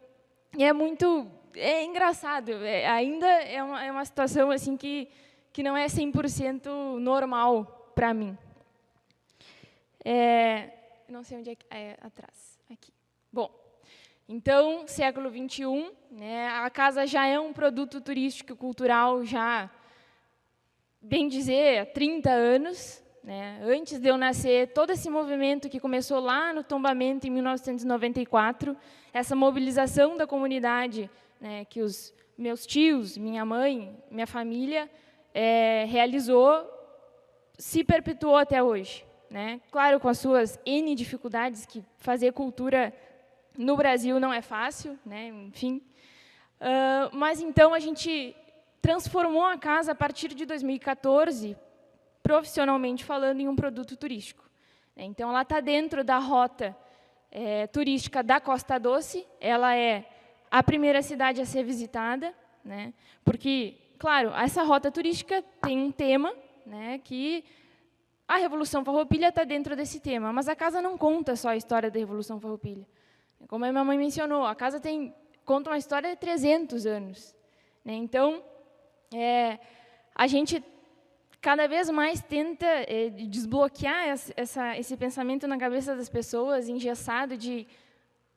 [SPEAKER 6] é engraçado, ainda é uma situação assim que não é 100% normal para mim. Não sei onde é atrás, aqui. Bom, então, século XXI, né, a casa já é um produto turístico e cultural, já, bem dizer, há 30 anos. Né? Antes de eu nascer, todo esse movimento que começou lá no tombamento, em 1994, essa mobilização da comunidade, né, que os meus tios, minha mãe, minha família, realizou, se perpetuou até hoje. Né? Claro, com as suas N dificuldades, que fazer cultura no Brasil não é fácil, né? Enfim. Mas, então, a gente transformou a casa, a partir de 2014, profissionalmente falando, em um produto turístico. Então, ela está dentro da rota turística da Costa Doce, ela é a primeira cidade a ser visitada, né? Porque, claro, essa rota turística tem um tema, né, que a Revolução Farroupilha está dentro desse tema, mas a casa não conta só a história da Revolução Farroupilha. Como a minha mãe mencionou, a casa conta uma história de 300 anos. Né? Então, a gente cada vez mais tenta desbloquear esse pensamento na cabeça das pessoas, engessado de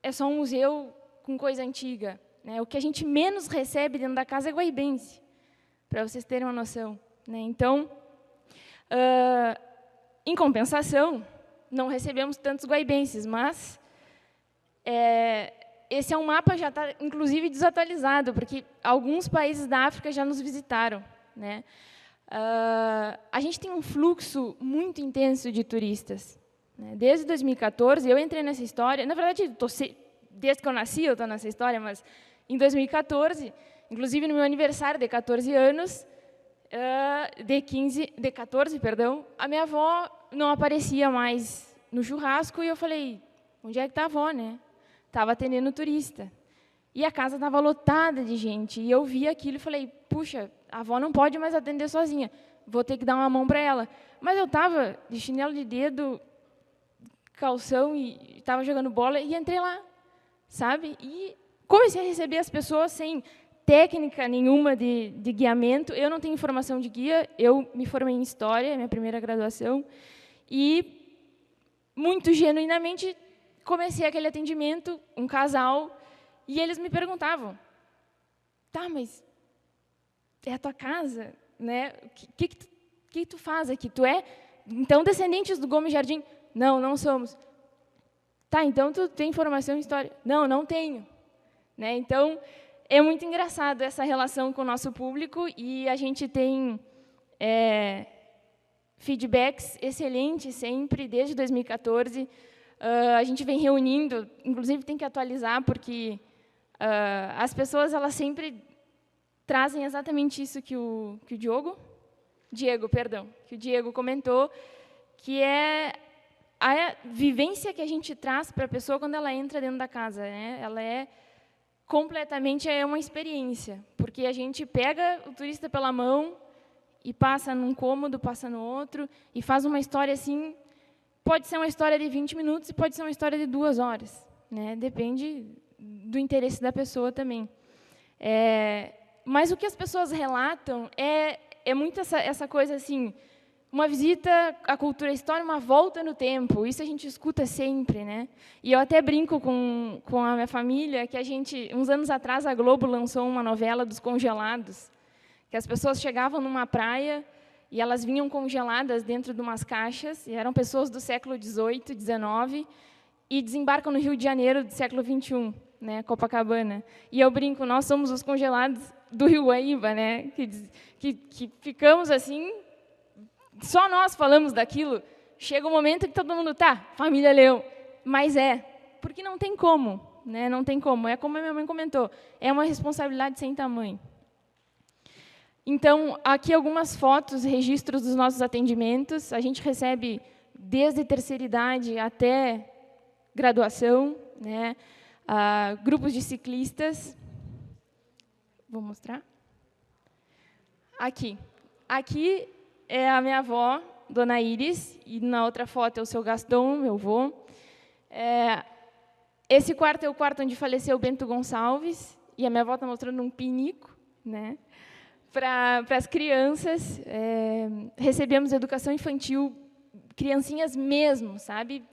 [SPEAKER 6] é só um museu com coisa antiga. Né? O que a gente menos recebe dentro da casa é guaibense, para vocês terem uma noção. Né? Então, em compensação, não recebemos tantos guaibenses, mas esse é um mapa já está, inclusive, desatualizado, porque alguns países da África já nos visitaram. Né? A gente tem um fluxo muito intenso de turistas. Né? Desde 2014, eu entrei nessa história, na verdade, desde que eu nasci eu estou nessa história, mas em 2014, inclusive no meu aniversário de 14 anos, de 14, perdão, a minha avó não aparecia mais no churrasco, e eu falei, onde é que está a avó, né? Estava atendendo turista. E a casa estava lotada de gente. E eu vi aquilo e falei, puxa, a avó não pode mais atender sozinha. Vou ter que dar uma mão para ela. Mas eu estava de chinelo de dedo, calção, e estava jogando bola, e entrei lá, sabe? E comecei a receber as pessoas sem técnica nenhuma de guiamento. Eu não tenho formação de guia, eu me formei em História, minha primeira graduação, e, muito genuinamente, comecei aquele atendimento, um casal, e eles me perguntavam, tá, mas é a tua casa, né? O que tu faz aqui? Tu é, então, descendentes do Gomes Jardim? Não, não somos. Tá, então tu tem formação em História? Não, não tenho. Né? Então, é muito engraçado essa relação com o nosso público, e a gente tem feedbacks excelentes sempre, desde 2014. A gente vem reunindo, inclusive tem que atualizar, porque as pessoas elas sempre trazem exatamente isso que o Diego comentou, que é a vivência que a gente traz para a pessoa quando ela entra dentro da casa, né? Ela é completamente uma experiência, porque a gente pega o turista pela mão e passa num cômodo, passa no outro, e faz uma história assim, pode ser uma história de 20 minutos e pode ser uma história de 2 horas, né? Depende do interesse da pessoa também. Mas o que as pessoas relatam é muito essa coisa assim, uma visita à cultura, à história, uma volta no tempo. Isso a gente escuta sempre, né? E eu até brinco com a minha família que uns anos atrás, a Globo lançou uma novela dos congelados, que as pessoas chegavam numa praia e elas vinham congeladas dentro de umas caixas, e eram pessoas do século XVIII, XIX, e desembarcam no Rio de Janeiro do século XXI, né? Copacabana. E eu brinco, nós somos os congelados do Rio Guaíba, né? Que ficamos assim. Só nós falamos daquilo, chega um momento que todo mundo, tá, família Leão, mas porque não tem como, né? Não tem como, é como a minha mãe comentou, é uma responsabilidade sem tamanho. Então, aqui algumas fotos, registros dos nossos atendimentos, a gente recebe desde terceira idade até graduação, né? Grupos de ciclistas, vou mostrar. Aqui é a minha avó, Dona Iris, e na outra foto é o seu Gaston, meu avô. Esse quarto é o quarto onde faleceu o Bento Gonçalves, e a minha avó está mostrando um pinico, né, para as crianças. Recebemos educação infantil, criancinhas mesmo, sabe,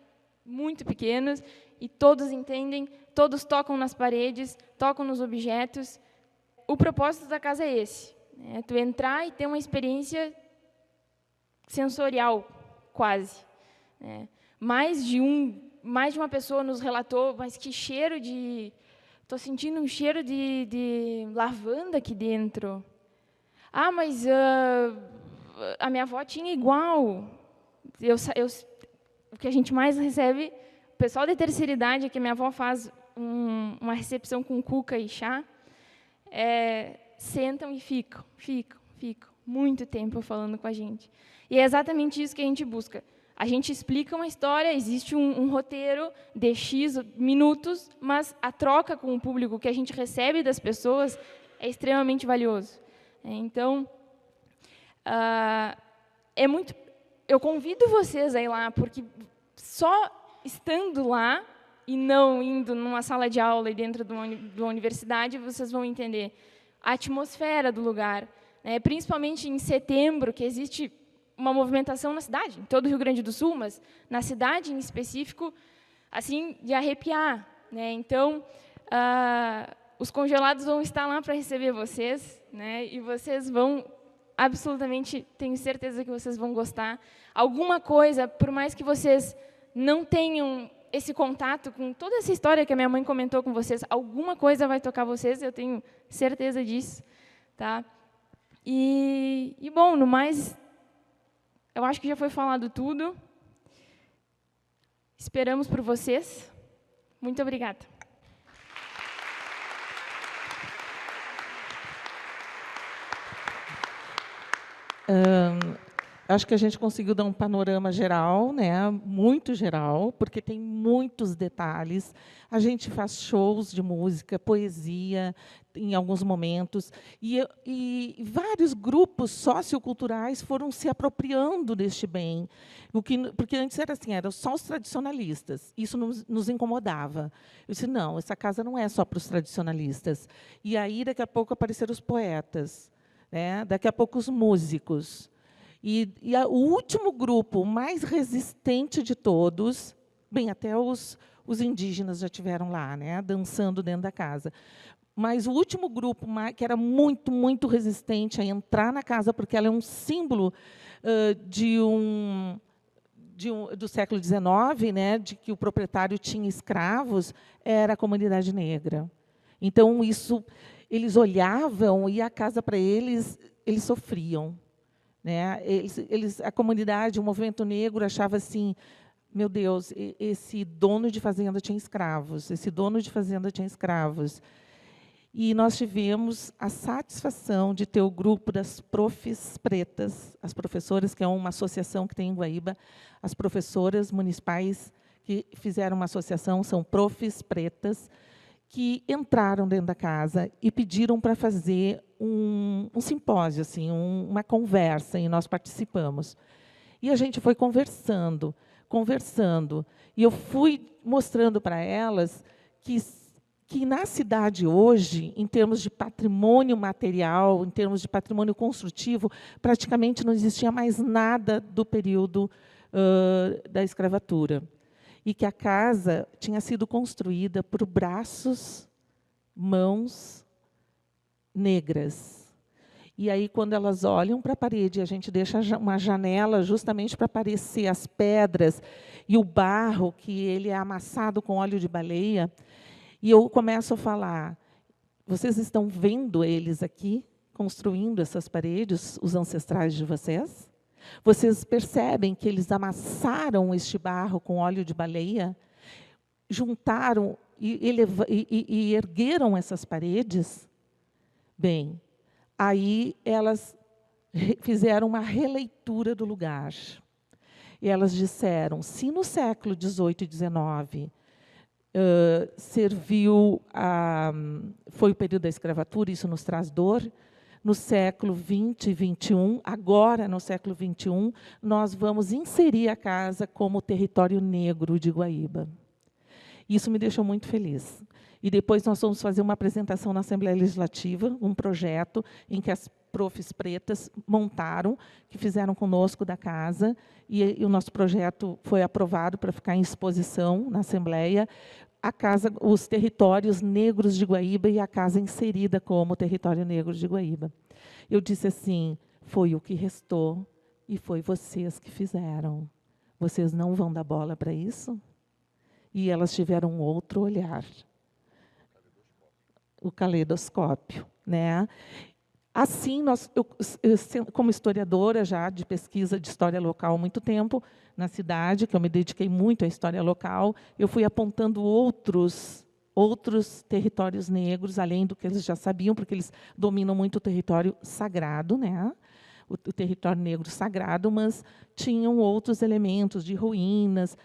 [SPEAKER 6] muito pequenos, e todos entendem, todos tocam nas paredes, tocam nos objetos. O propósito da casa é esse, né, tu entrar e ter uma experiência sensorial, quase. Mais de uma pessoa nos relatou, mas que cheiro de... Estou sentindo um cheiro de lavanda aqui dentro. Ah, mas a minha avó tinha igual. O que a gente mais recebe, o pessoal da terceira idade, é que a minha avó faz uma recepção com cuca e chá, sentam e ficam muito tempo falando com a gente. E é exatamente isso que a gente busca. A gente explica uma história, existe um roteiro de X minutos, mas a troca com o público que a gente recebe das pessoas é extremamente valioso. Então, eu convido vocês a ir lá, porque só estando lá e não indo numa sala de aula e dentro de uma universidade, vocês vão entender a atmosfera do lugar, né? Principalmente em setembro, que existe uma movimentação na cidade, em todo o Rio Grande do Sul, mas na cidade em específico, assim, de arrepiar, né? Então, os congelados vão estar lá para receber vocês, né? E vocês vão, absolutamente, tenho certeza que vocês vão gostar. Alguma coisa, por mais que vocês não tenham esse contato com toda essa história que a minha mãe comentou com vocês, alguma coisa vai tocar vocês, eu tenho certeza disso, tá? E bom, no mais, eu acho que já foi falado tudo. Esperamos por vocês. Muito obrigada.
[SPEAKER 4] Acho que a gente conseguiu dar um panorama geral, né? Muito geral, porque tem muitos detalhes. A gente faz shows de música, poesia, em alguns momentos, e vários grupos socioculturais foram se apropriando deste bem, porque antes era assim, eram só os tradicionalistas. Isso nos incomodava. Eu disse, não, essa casa não é só para os tradicionalistas. E aí, daqui a pouco, apareceram os poetas, né? Daqui a pouco, os músicos. O último grupo, o mais resistente de todos, bem, até os indígenas já estiveram lá, né, dançando dentro da casa. Mas o último grupo, que era muito, muito resistente a entrar na casa, porque ela é um símbolo do século XIX, né, de que o proprietário tinha escravos, era a comunidade negra. Então, isso, eles olhavam e a casa, para eles sofriam. Né? A comunidade, o movimento negro achava assim, meu Deus, esse dono de fazenda tinha escravos, esse dono de fazenda tinha escravos. E nós tivemos a satisfação de ter o grupo das Profs Pretas, as professoras, que é uma associação que tem em Guaíba, as professoras municipais que fizeram uma associação, são Profs Pretas, que entraram dentro da casa e pediram para fazer um simpósio, assim, uma conversa, e nós participamos. E a gente foi conversando, e eu fui mostrando para elas que na cidade hoje, em termos de patrimônio material, em termos de patrimônio construtivo, praticamente não existia mais nada do período da escravatura. E que a casa tinha sido construída por braços, mãos negras. E aí, quando elas olham para a parede, a gente deixa uma janela justamente para aparecer as pedras e o barro, que ele é amassado com óleo de baleia, e eu começo a falar, vocês estão vendo eles aqui, construindo essas paredes, os ancestrais de vocês? Vocês percebem que eles amassaram este barro com óleo de baleia, juntaram e ergueram essas paredes? Bem, aí elas fizeram uma releitura do lugar. E elas disseram, se no século XVIII e XIX foi o período da escravatura, isso nos traz dor, no século XX e XXI, agora, no século XXI, nós vamos inserir a casa como território negro de Guaíba. Isso me deixou muito feliz. E depois nós vamos fazer uma apresentação na Assembleia Legislativa, um projeto em que as profs pretas montaram, que fizeram conosco da casa, e o nosso projeto foi aprovado para ficar em exposição na Assembleia, a casa, os territórios negros de Guaíba e a casa inserida como território negro de Guaíba. Eu disse assim, foi o que restou e foi vocês que fizeram. Vocês não vão dar bola para isso? E elas tiveram um outro olhar. O caleidoscópio, né? Assim, eu, como historiadora já de pesquisa de história local há muito tempo, na cidade, que eu me dediquei muito à história local, eu fui apontando outros territórios negros, além do que eles já sabiam, porque eles dominam muito o território sagrado, né? O território negro sagrado, mas tinham outros elementos de ruínas,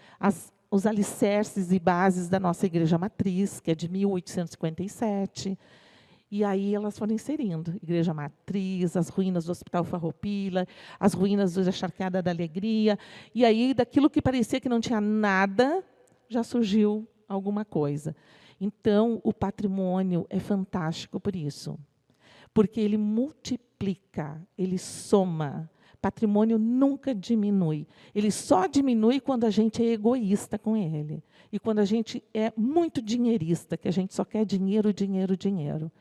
[SPEAKER 4] os alicerces e bases da nossa igreja matriz, que é de 1857, e aí elas foram inserindo Igreja Matriz, as ruínas do Hospital Farroupilha, as ruínas da Charqueada da Alegria, e aí, daquilo que parecia que não tinha nada, já surgiu alguma coisa. Então, o patrimônio é fantástico por isso, porque ele multiplica, ele soma. Patrimônio nunca diminui. Ele só diminui quando a gente é egoísta com ele. E quando a gente é muito dinheirista, que a gente só quer dinheiro, dinheiro, dinheiro.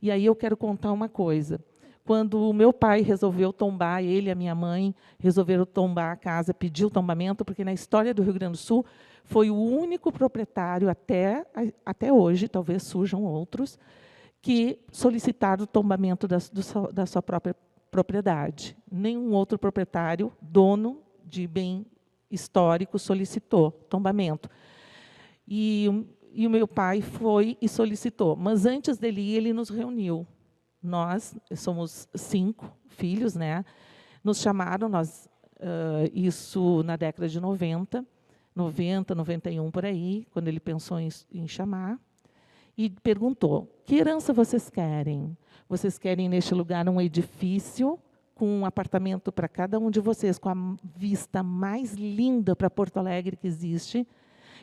[SPEAKER 4] E aí eu quero contar uma coisa. Quando o meu pai resolveu tombar, ele e a minha mãe resolveram tombar a casa, pediu o tombamento, porque na história do Rio Grande do Sul foi o único proprietário, até hoje, talvez surjam outros, que solicitaram o tombamento da sua própria propriedade. Nenhum outro proprietário, dono de bem histórico, solicitou tombamento. E o meu pai foi e solicitou. Mas, antes dele ir, ele nos reuniu. Nós somos 5 filhos, né? Nos chamaram, nós isso na década de 90, 91, por aí, quando ele pensou em chamar, e perguntou: que herança vocês querem? Vocês querem, neste lugar, um edifício com um apartamento para cada um de vocês, com a vista mais linda para Porto Alegre que existe,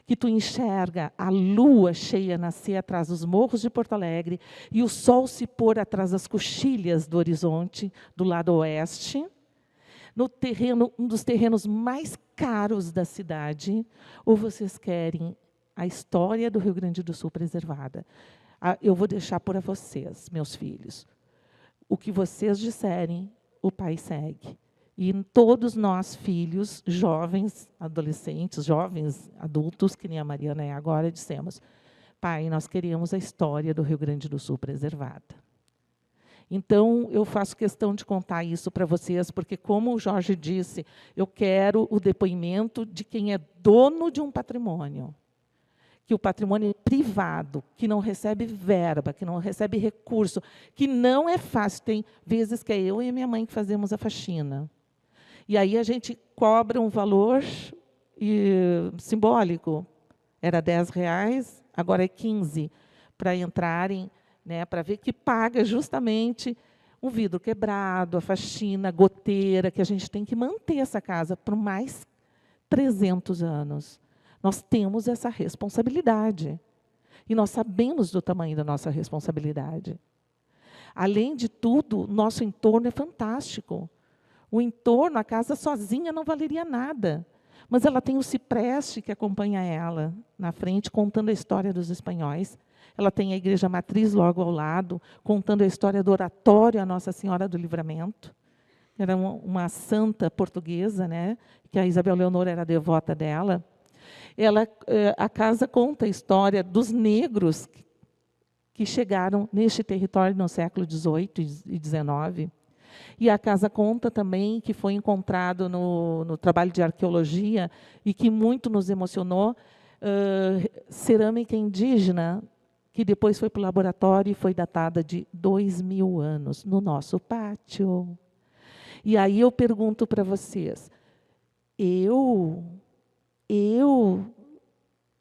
[SPEAKER 4] que tu enxerga a lua cheia nascer atrás dos morros de Porto Alegre e o sol se pôr atrás das coxilhas do horizonte, do lado oeste, no terreno, um dos terrenos mais caros da cidade, ou vocês querem a história do Rio Grande do Sul preservada? Eu vou deixar para vocês, meus filhos. O que vocês disserem, o pai segue. E todos nós, filhos, jovens, adolescentes, jovens, adultos, que nem a Mariana é agora, dissemos: pai, nós queremos a história do Rio Grande do Sul preservada. Então, eu faço questão de contar isso para vocês, porque, como o Jorge disse, eu quero o depoimento de quem é dono de um patrimônio. Que o patrimônio é privado, que não recebe verba, que não recebe recurso, que não é fácil. Tem vezes que é eu e a minha mãe que fazemos a faxina. E aí a gente cobra um valor simbólico. Era R$10, agora é 15, para entrarem, né, para ver que paga justamente o vidro quebrado, a faxina, a goteira, que a gente tem que manter essa casa por mais 300 anos. Nós temos essa responsabilidade. E nós sabemos do tamanho da nossa responsabilidade. Além de tudo, nosso entorno é fantástico. O entorno, a casa sozinha não valeria nada. Mas ela tem o cipreste que acompanha ela na frente, contando a história dos espanhóis. Ela tem a igreja matriz logo ao lado, contando a história do oratório à Nossa Senhora do Livramento. Era uma santa portuguesa, né, que a Isabel Leonor era devota dela. A casa conta a história dos negros que chegaram neste território no século XVIII e XIX. E a casa conta também que foi encontrado no trabalho de arqueologia e que muito nos emocionou, cerâmica indígena, que depois foi para o laboratório e foi datada de 2000 anos, no nosso pátio. E aí eu pergunto para vocês,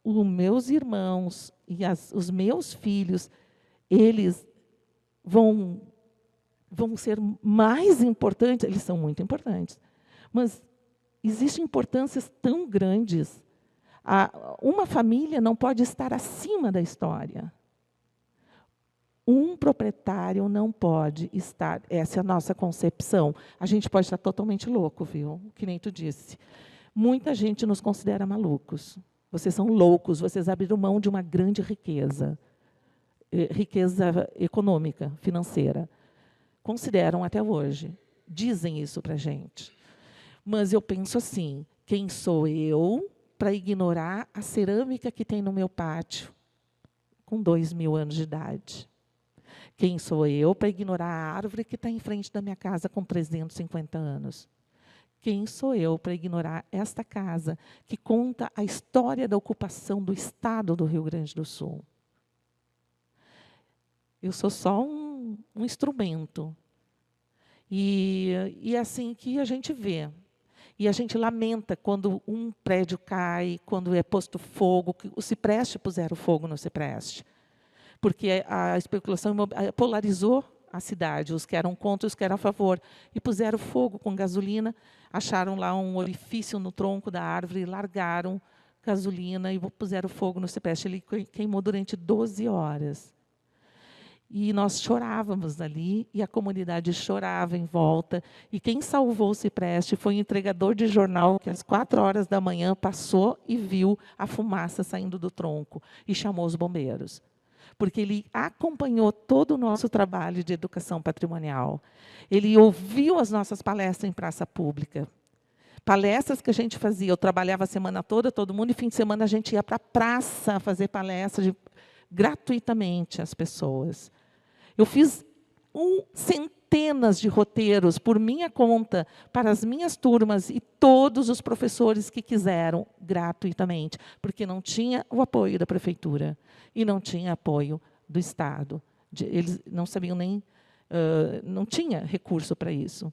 [SPEAKER 4] os meus irmãos e os meus filhos, eles vão ser mais importantes, eles são muito importantes, mas existem importâncias tão grandes. Uma família não pode estar acima da história. Um proprietário não pode estar, essa é a nossa concepção. A gente pode estar totalmente louco, viu? Que nem tu disse. Muita gente nos considera malucos. Vocês são loucos, vocês abriram mão de uma grande riqueza. Riqueza econômica, financeira. Consideram até hoje. Dizem isso para a gente. Mas eu penso assim, quem sou eu para ignorar a cerâmica que tem no meu pátio, com 2000 anos de idade? Quem sou eu para ignorar a árvore que está em frente da minha casa com 350 anos? Quem sou eu para ignorar esta casa que conta a história da ocupação do Estado do Rio Grande do Sul? Eu sou só um instrumento. E é assim que a gente vê. E a gente lamenta quando um prédio cai, quando é posto fogo, que o cipreste puseram fogo no cipreste. Porque a especulação polarizou a cidade, os que eram contra e os que eram a favor. E puseram fogo com gasolina, acharam lá um orifício no tronco da árvore, largaram gasolina e puseram fogo no cipreste. Ele queimou durante 12 horas. E nós chorávamos ali, e a comunidade chorava em volta. E quem salvou o cipreste foi um entregador de jornal, que às 4 horas da manhã passou e viu a fumaça saindo do tronco, e chamou os bombeiros. Porque ele acompanhou todo o nosso trabalho de educação patrimonial. Ele ouviu as nossas palestras em praça pública. Palestras que a gente fazia, eu trabalhava a semana toda, todo mundo, e fim de semana a gente ia para a praça fazer palestras gratuitamente às pessoas. Eu fiz centenas de roteiros por minha conta, para as minhas turmas e todos os professores que quiseram, gratuitamente, porque não tinha o apoio da prefeitura e não tinha apoio do Estado. Eles não sabiam nem, não tinha recurso para isso.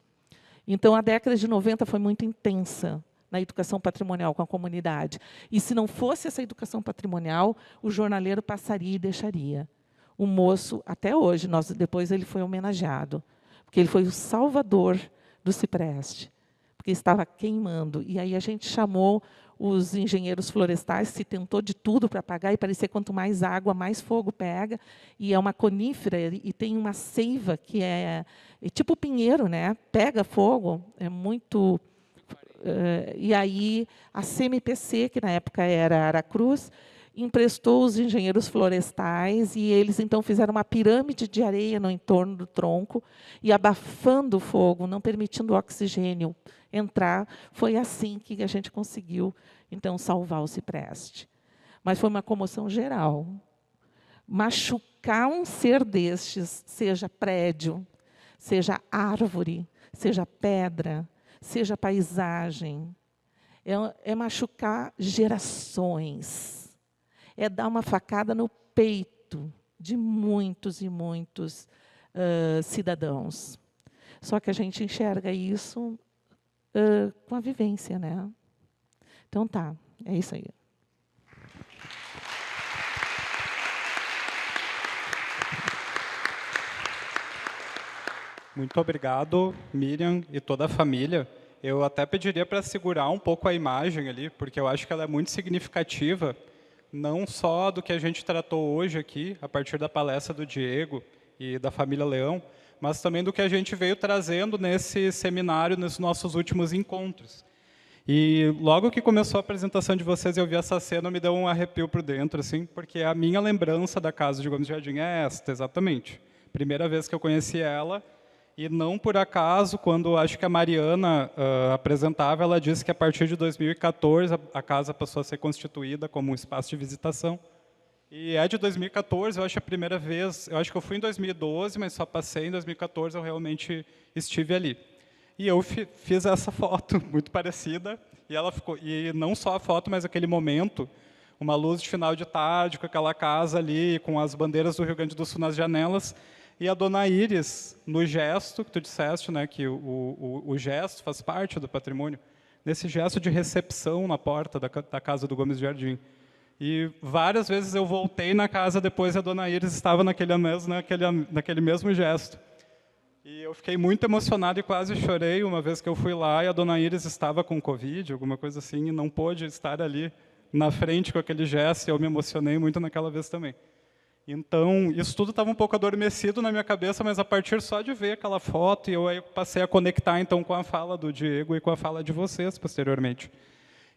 [SPEAKER 4] Então, a década de 90 foi muito intensa na educação patrimonial com a comunidade. E, se não fosse essa educação patrimonial, o jornaleiro passaria e deixaria. O moço, até hoje, depois ele foi homenageado, porque ele foi o salvador do cipreste, porque estava queimando. E aí a gente chamou os engenheiros florestais, se tentou de tudo para apagar, e parecia que quanto mais água, mais fogo pega. E é uma conífera, e tem uma seiva que é tipo pinheiro, né? Pega fogo, é muito... e aí a CMPC, que na época era Aracruz, emprestou os engenheiros florestais, e eles, então, fizeram uma pirâmide de areia no entorno do tronco, e abafando o fogo, não permitindo o oxigênio entrar. Foi assim que a gente conseguiu, então, salvar o cipreste. Mas foi uma comoção geral. Machucar um ser destes, seja prédio, seja árvore, seja pedra, seja paisagem, é machucar gerações. É dar uma facada no peito de muitos e muitos cidadãos. Só que a gente enxerga isso com a vivência, né? Então, tá, é isso aí.
[SPEAKER 2] Muito obrigado, Miriam e toda a família. Eu até pediria para segurar um pouco a imagem ali, porque eu acho que ela é muito significativa, não só do que a gente tratou hoje aqui, a partir da palestra do Diego e da família Leão, mas também do que a gente veio trazendo nesse seminário, nos nossos últimos encontros. E logo que começou a apresentação de vocês, eu vi essa cena, me deu um arrepio por dentro, assim, porque a minha lembrança da casa de Gomes Jardim é esta, exatamente. Primeira vez que eu conheci ela, e não por acaso, quando acho que a Mariana apresentava, ela disse que a partir de 2014 a casa passou a ser constituída como um espaço de visitação. E é de 2014, eu acho a primeira vez, eu acho que eu fui em 2012, mas só passei em 2014, eu realmente estive ali. E eu fiz essa foto muito parecida, e ela ficou, e não só a foto, mas aquele momento, uma luz de final de tarde, com aquela casa ali, com as bandeiras do Rio Grande do Sul nas janelas, e a dona Iris, no gesto, que tu disseste, né, que o gesto faz parte do patrimônio, nesse gesto de recepção na porta da casa do Gomes Jardim. E várias vezes eu voltei na casa depois e a dona Iris estava naquele mesmo gesto. E eu fiquei muito emocionado e quase chorei uma vez que eu fui lá e a dona Iris estava com Covid, alguma coisa assim, e não pôde estar ali na frente com aquele gesto, e eu me emocionei muito naquela vez também. Então, isso tudo estava um pouco adormecido na minha cabeça, mas a partir só de ver aquela foto, eu aí passei a conectar então com a fala do Diego e com a fala de vocês posteriormente.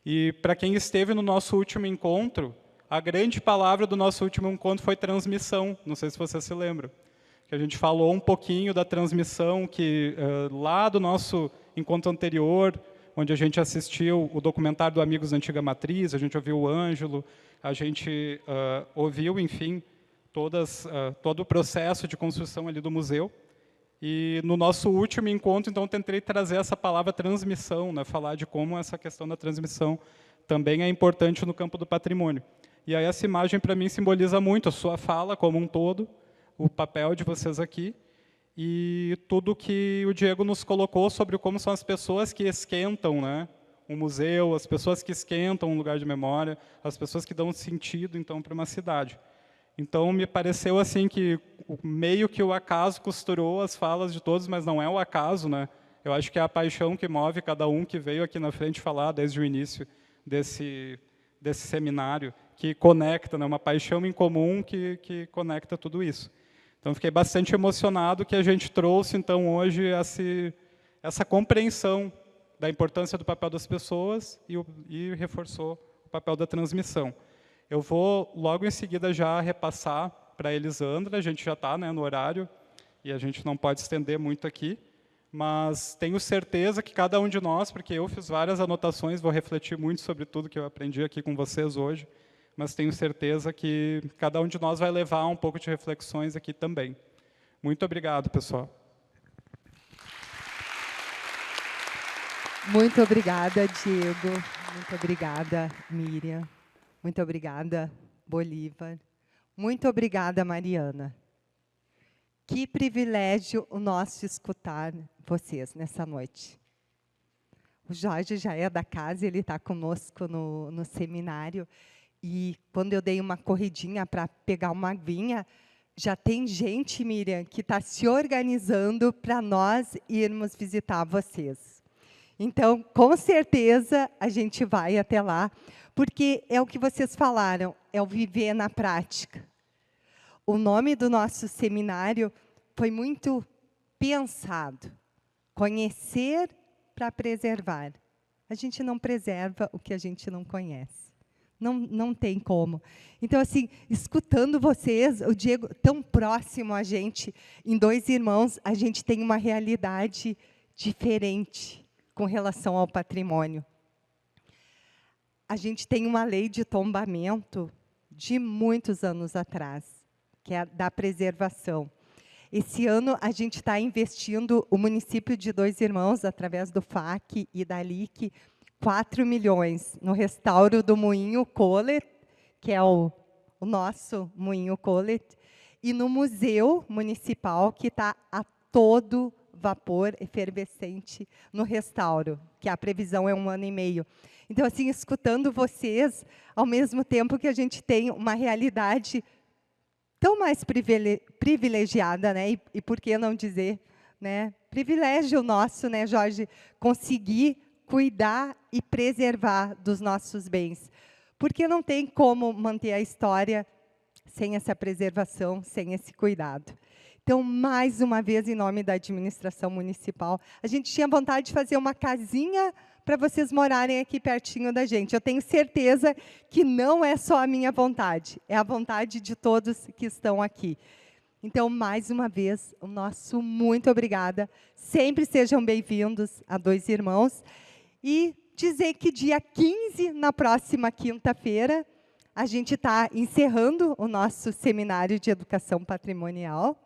[SPEAKER 2] E para quem esteve no nosso último encontro, a grande palavra do nosso último encontro foi transmissão, não sei se vocês se lembram, que a gente falou um pouquinho da transmissão, que lá do nosso encontro anterior, onde a gente assistiu o documentário do Amigos da Antiga Matriz, a gente ouviu o Ângelo, a gente ouviu, enfim, todo o processo de construção ali do museu. E no nosso último encontro, então, eu tentei trazer essa palavra transmissão, né, falar de como essa questão da transmissão também é importante no campo do patrimônio. E aí essa imagem, para mim, simboliza muito a sua fala como um todo, o papel de vocês aqui, e tudo que o Diego nos colocou sobre como são as pessoas que esquentam, né, um museu, as pessoas que esquentam um lugar de memória, as pessoas que dão sentido, então, para uma cidade. Então, me pareceu assim que meio que o acaso costurou as falas de todos, mas não é o acaso, né? Eu acho que é a paixão que move cada um que veio aqui na frente falar desde o início desse seminário, que conecta, né? Uma paixão em comum que conecta tudo isso. Então, fiquei bastante emocionado que a gente trouxe, então, hoje, essa compreensão da importância do papel das pessoas e reforçou o papel da transmissão. Eu vou, logo em seguida, já repassar para a Elisandra, a gente já está, né, no horário, e a gente não pode estender muito aqui, mas tenho certeza que cada um de nós, porque eu fiz várias anotações, vou refletir muito sobre tudo que eu aprendi aqui com vocês hoje, mas tenho certeza que cada um de nós vai levar um pouco de reflexões aqui também. Muito obrigado, pessoal.
[SPEAKER 1] Muito obrigada, Diego. Muito obrigada, Miriam. Muito obrigada, Bolívar. Muito obrigada, Mariana. Que privilégio o nosso escutar vocês nessa noite. O Jorge já é da casa, ele está conosco no seminário, e quando eu dei uma corridinha para pegar uma aguinha, já tem gente, Miriam, que está se organizando para nós irmos visitar vocês. Então, com certeza, a gente vai até lá, porque é o que vocês falaram, é o viver na prática. O nome do nosso seminário foi muito pensado. Conhecer para preservar. A gente não preserva o que a gente não conhece. Não tem como. Então, assim, escutando vocês, o Diego, tão próximo a gente, em Dois Irmãos, a gente tem uma realidade diferente com relação ao patrimônio. A gente tem uma lei de tombamento de muitos anos atrás, que é a da preservação. Esse ano, a gente está investindo, o município de Dois Irmãos, através do FAC e da LIC, 4 milhões no restauro do Moinho Kohler, que é o nosso Moinho Kohler, e no museu municipal, que está a todo vapor efervescente no restauro, que a previsão é 1 ano e meio. Então, assim, escutando vocês, ao mesmo tempo que a gente tem uma realidade tão mais privilegiada, né? E por que não dizer, né? Privilégio nosso, né, Jorge, conseguir cuidar e preservar dos nossos bens. Porque não tem como manter a história sem essa preservação, sem esse cuidado. Então, mais uma vez, em nome da administração municipal, a gente tinha vontade de fazer uma casinha para vocês morarem aqui pertinho da gente. Eu tenho certeza que não é só a minha vontade, é a vontade de todos que estão aqui. Então, mais uma vez, o nosso muito obrigada. Sempre sejam bem-vindos a Dois Irmãos. E dizer que dia 15, na próxima quinta-feira, a gente está encerrando o nosso seminário de educação patrimonial,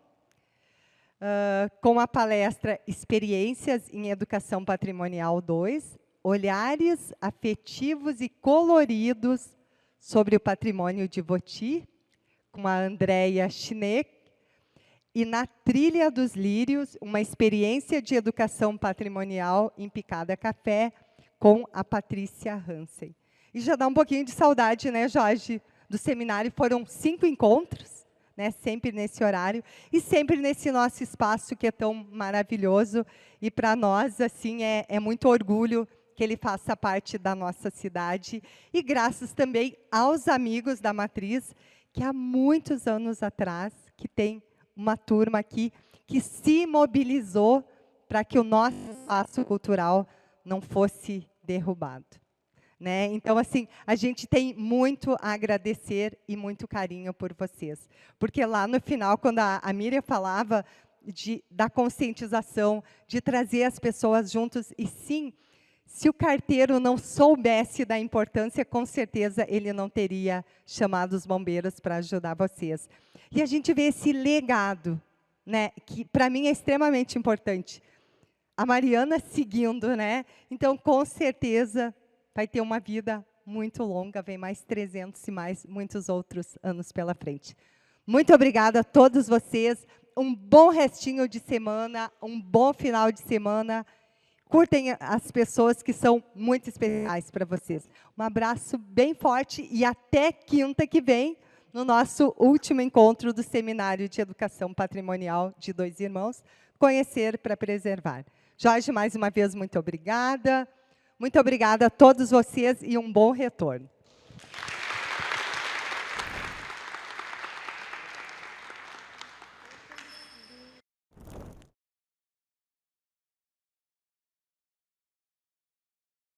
[SPEAKER 1] com a palestra Experiências em Educação Patrimonial 2, Olhares afetivos e coloridos sobre o patrimônio de Voti, com a Andréia Schneck, e na Trilha dos Lírios, uma experiência de educação patrimonial em Picada Café, com a Patrícia Hansen. E já dá um pouquinho de saudade, né, Jorge, do seminário. Foram 5 encontros, né, sempre nesse horário, e sempre nesse nosso espaço que é tão maravilhoso, e para nós, assim, é muito orgulho que ele faça parte da nossa cidade, e graças também aos amigos da Matriz, que há muitos anos atrás, que tem uma turma aqui, que se mobilizou para que o nosso espaço cultural não fosse derrubado. Né? Então, assim, a gente tem muito a agradecer e muito carinho por vocês. Porque lá no final, quando a Miriam falava da conscientização, de trazer as pessoas juntos, e sim, se o carteiro não soubesse da importância, com certeza ele não teria chamado os bombeiros para ajudar vocês. E a gente vê esse legado, né, que para mim é extremamente importante. A Mariana seguindo, né? Então, com certeza, vai ter uma vida muito longa, vem mais 300 e mais muitos outros anos pela frente. Muito obrigada a todos vocês, um bom restinho de semana, um bom final de semana. Curtem as pessoas que são muito especiais para vocês. Um abraço bem forte e até quinta que vem, no nosso último encontro do Seminário de Educação Patrimonial de Dois Irmãos, Conhecer para Preservar. Jorge, mais uma vez, muito obrigada. Muito obrigada a todos vocês e um bom retorno.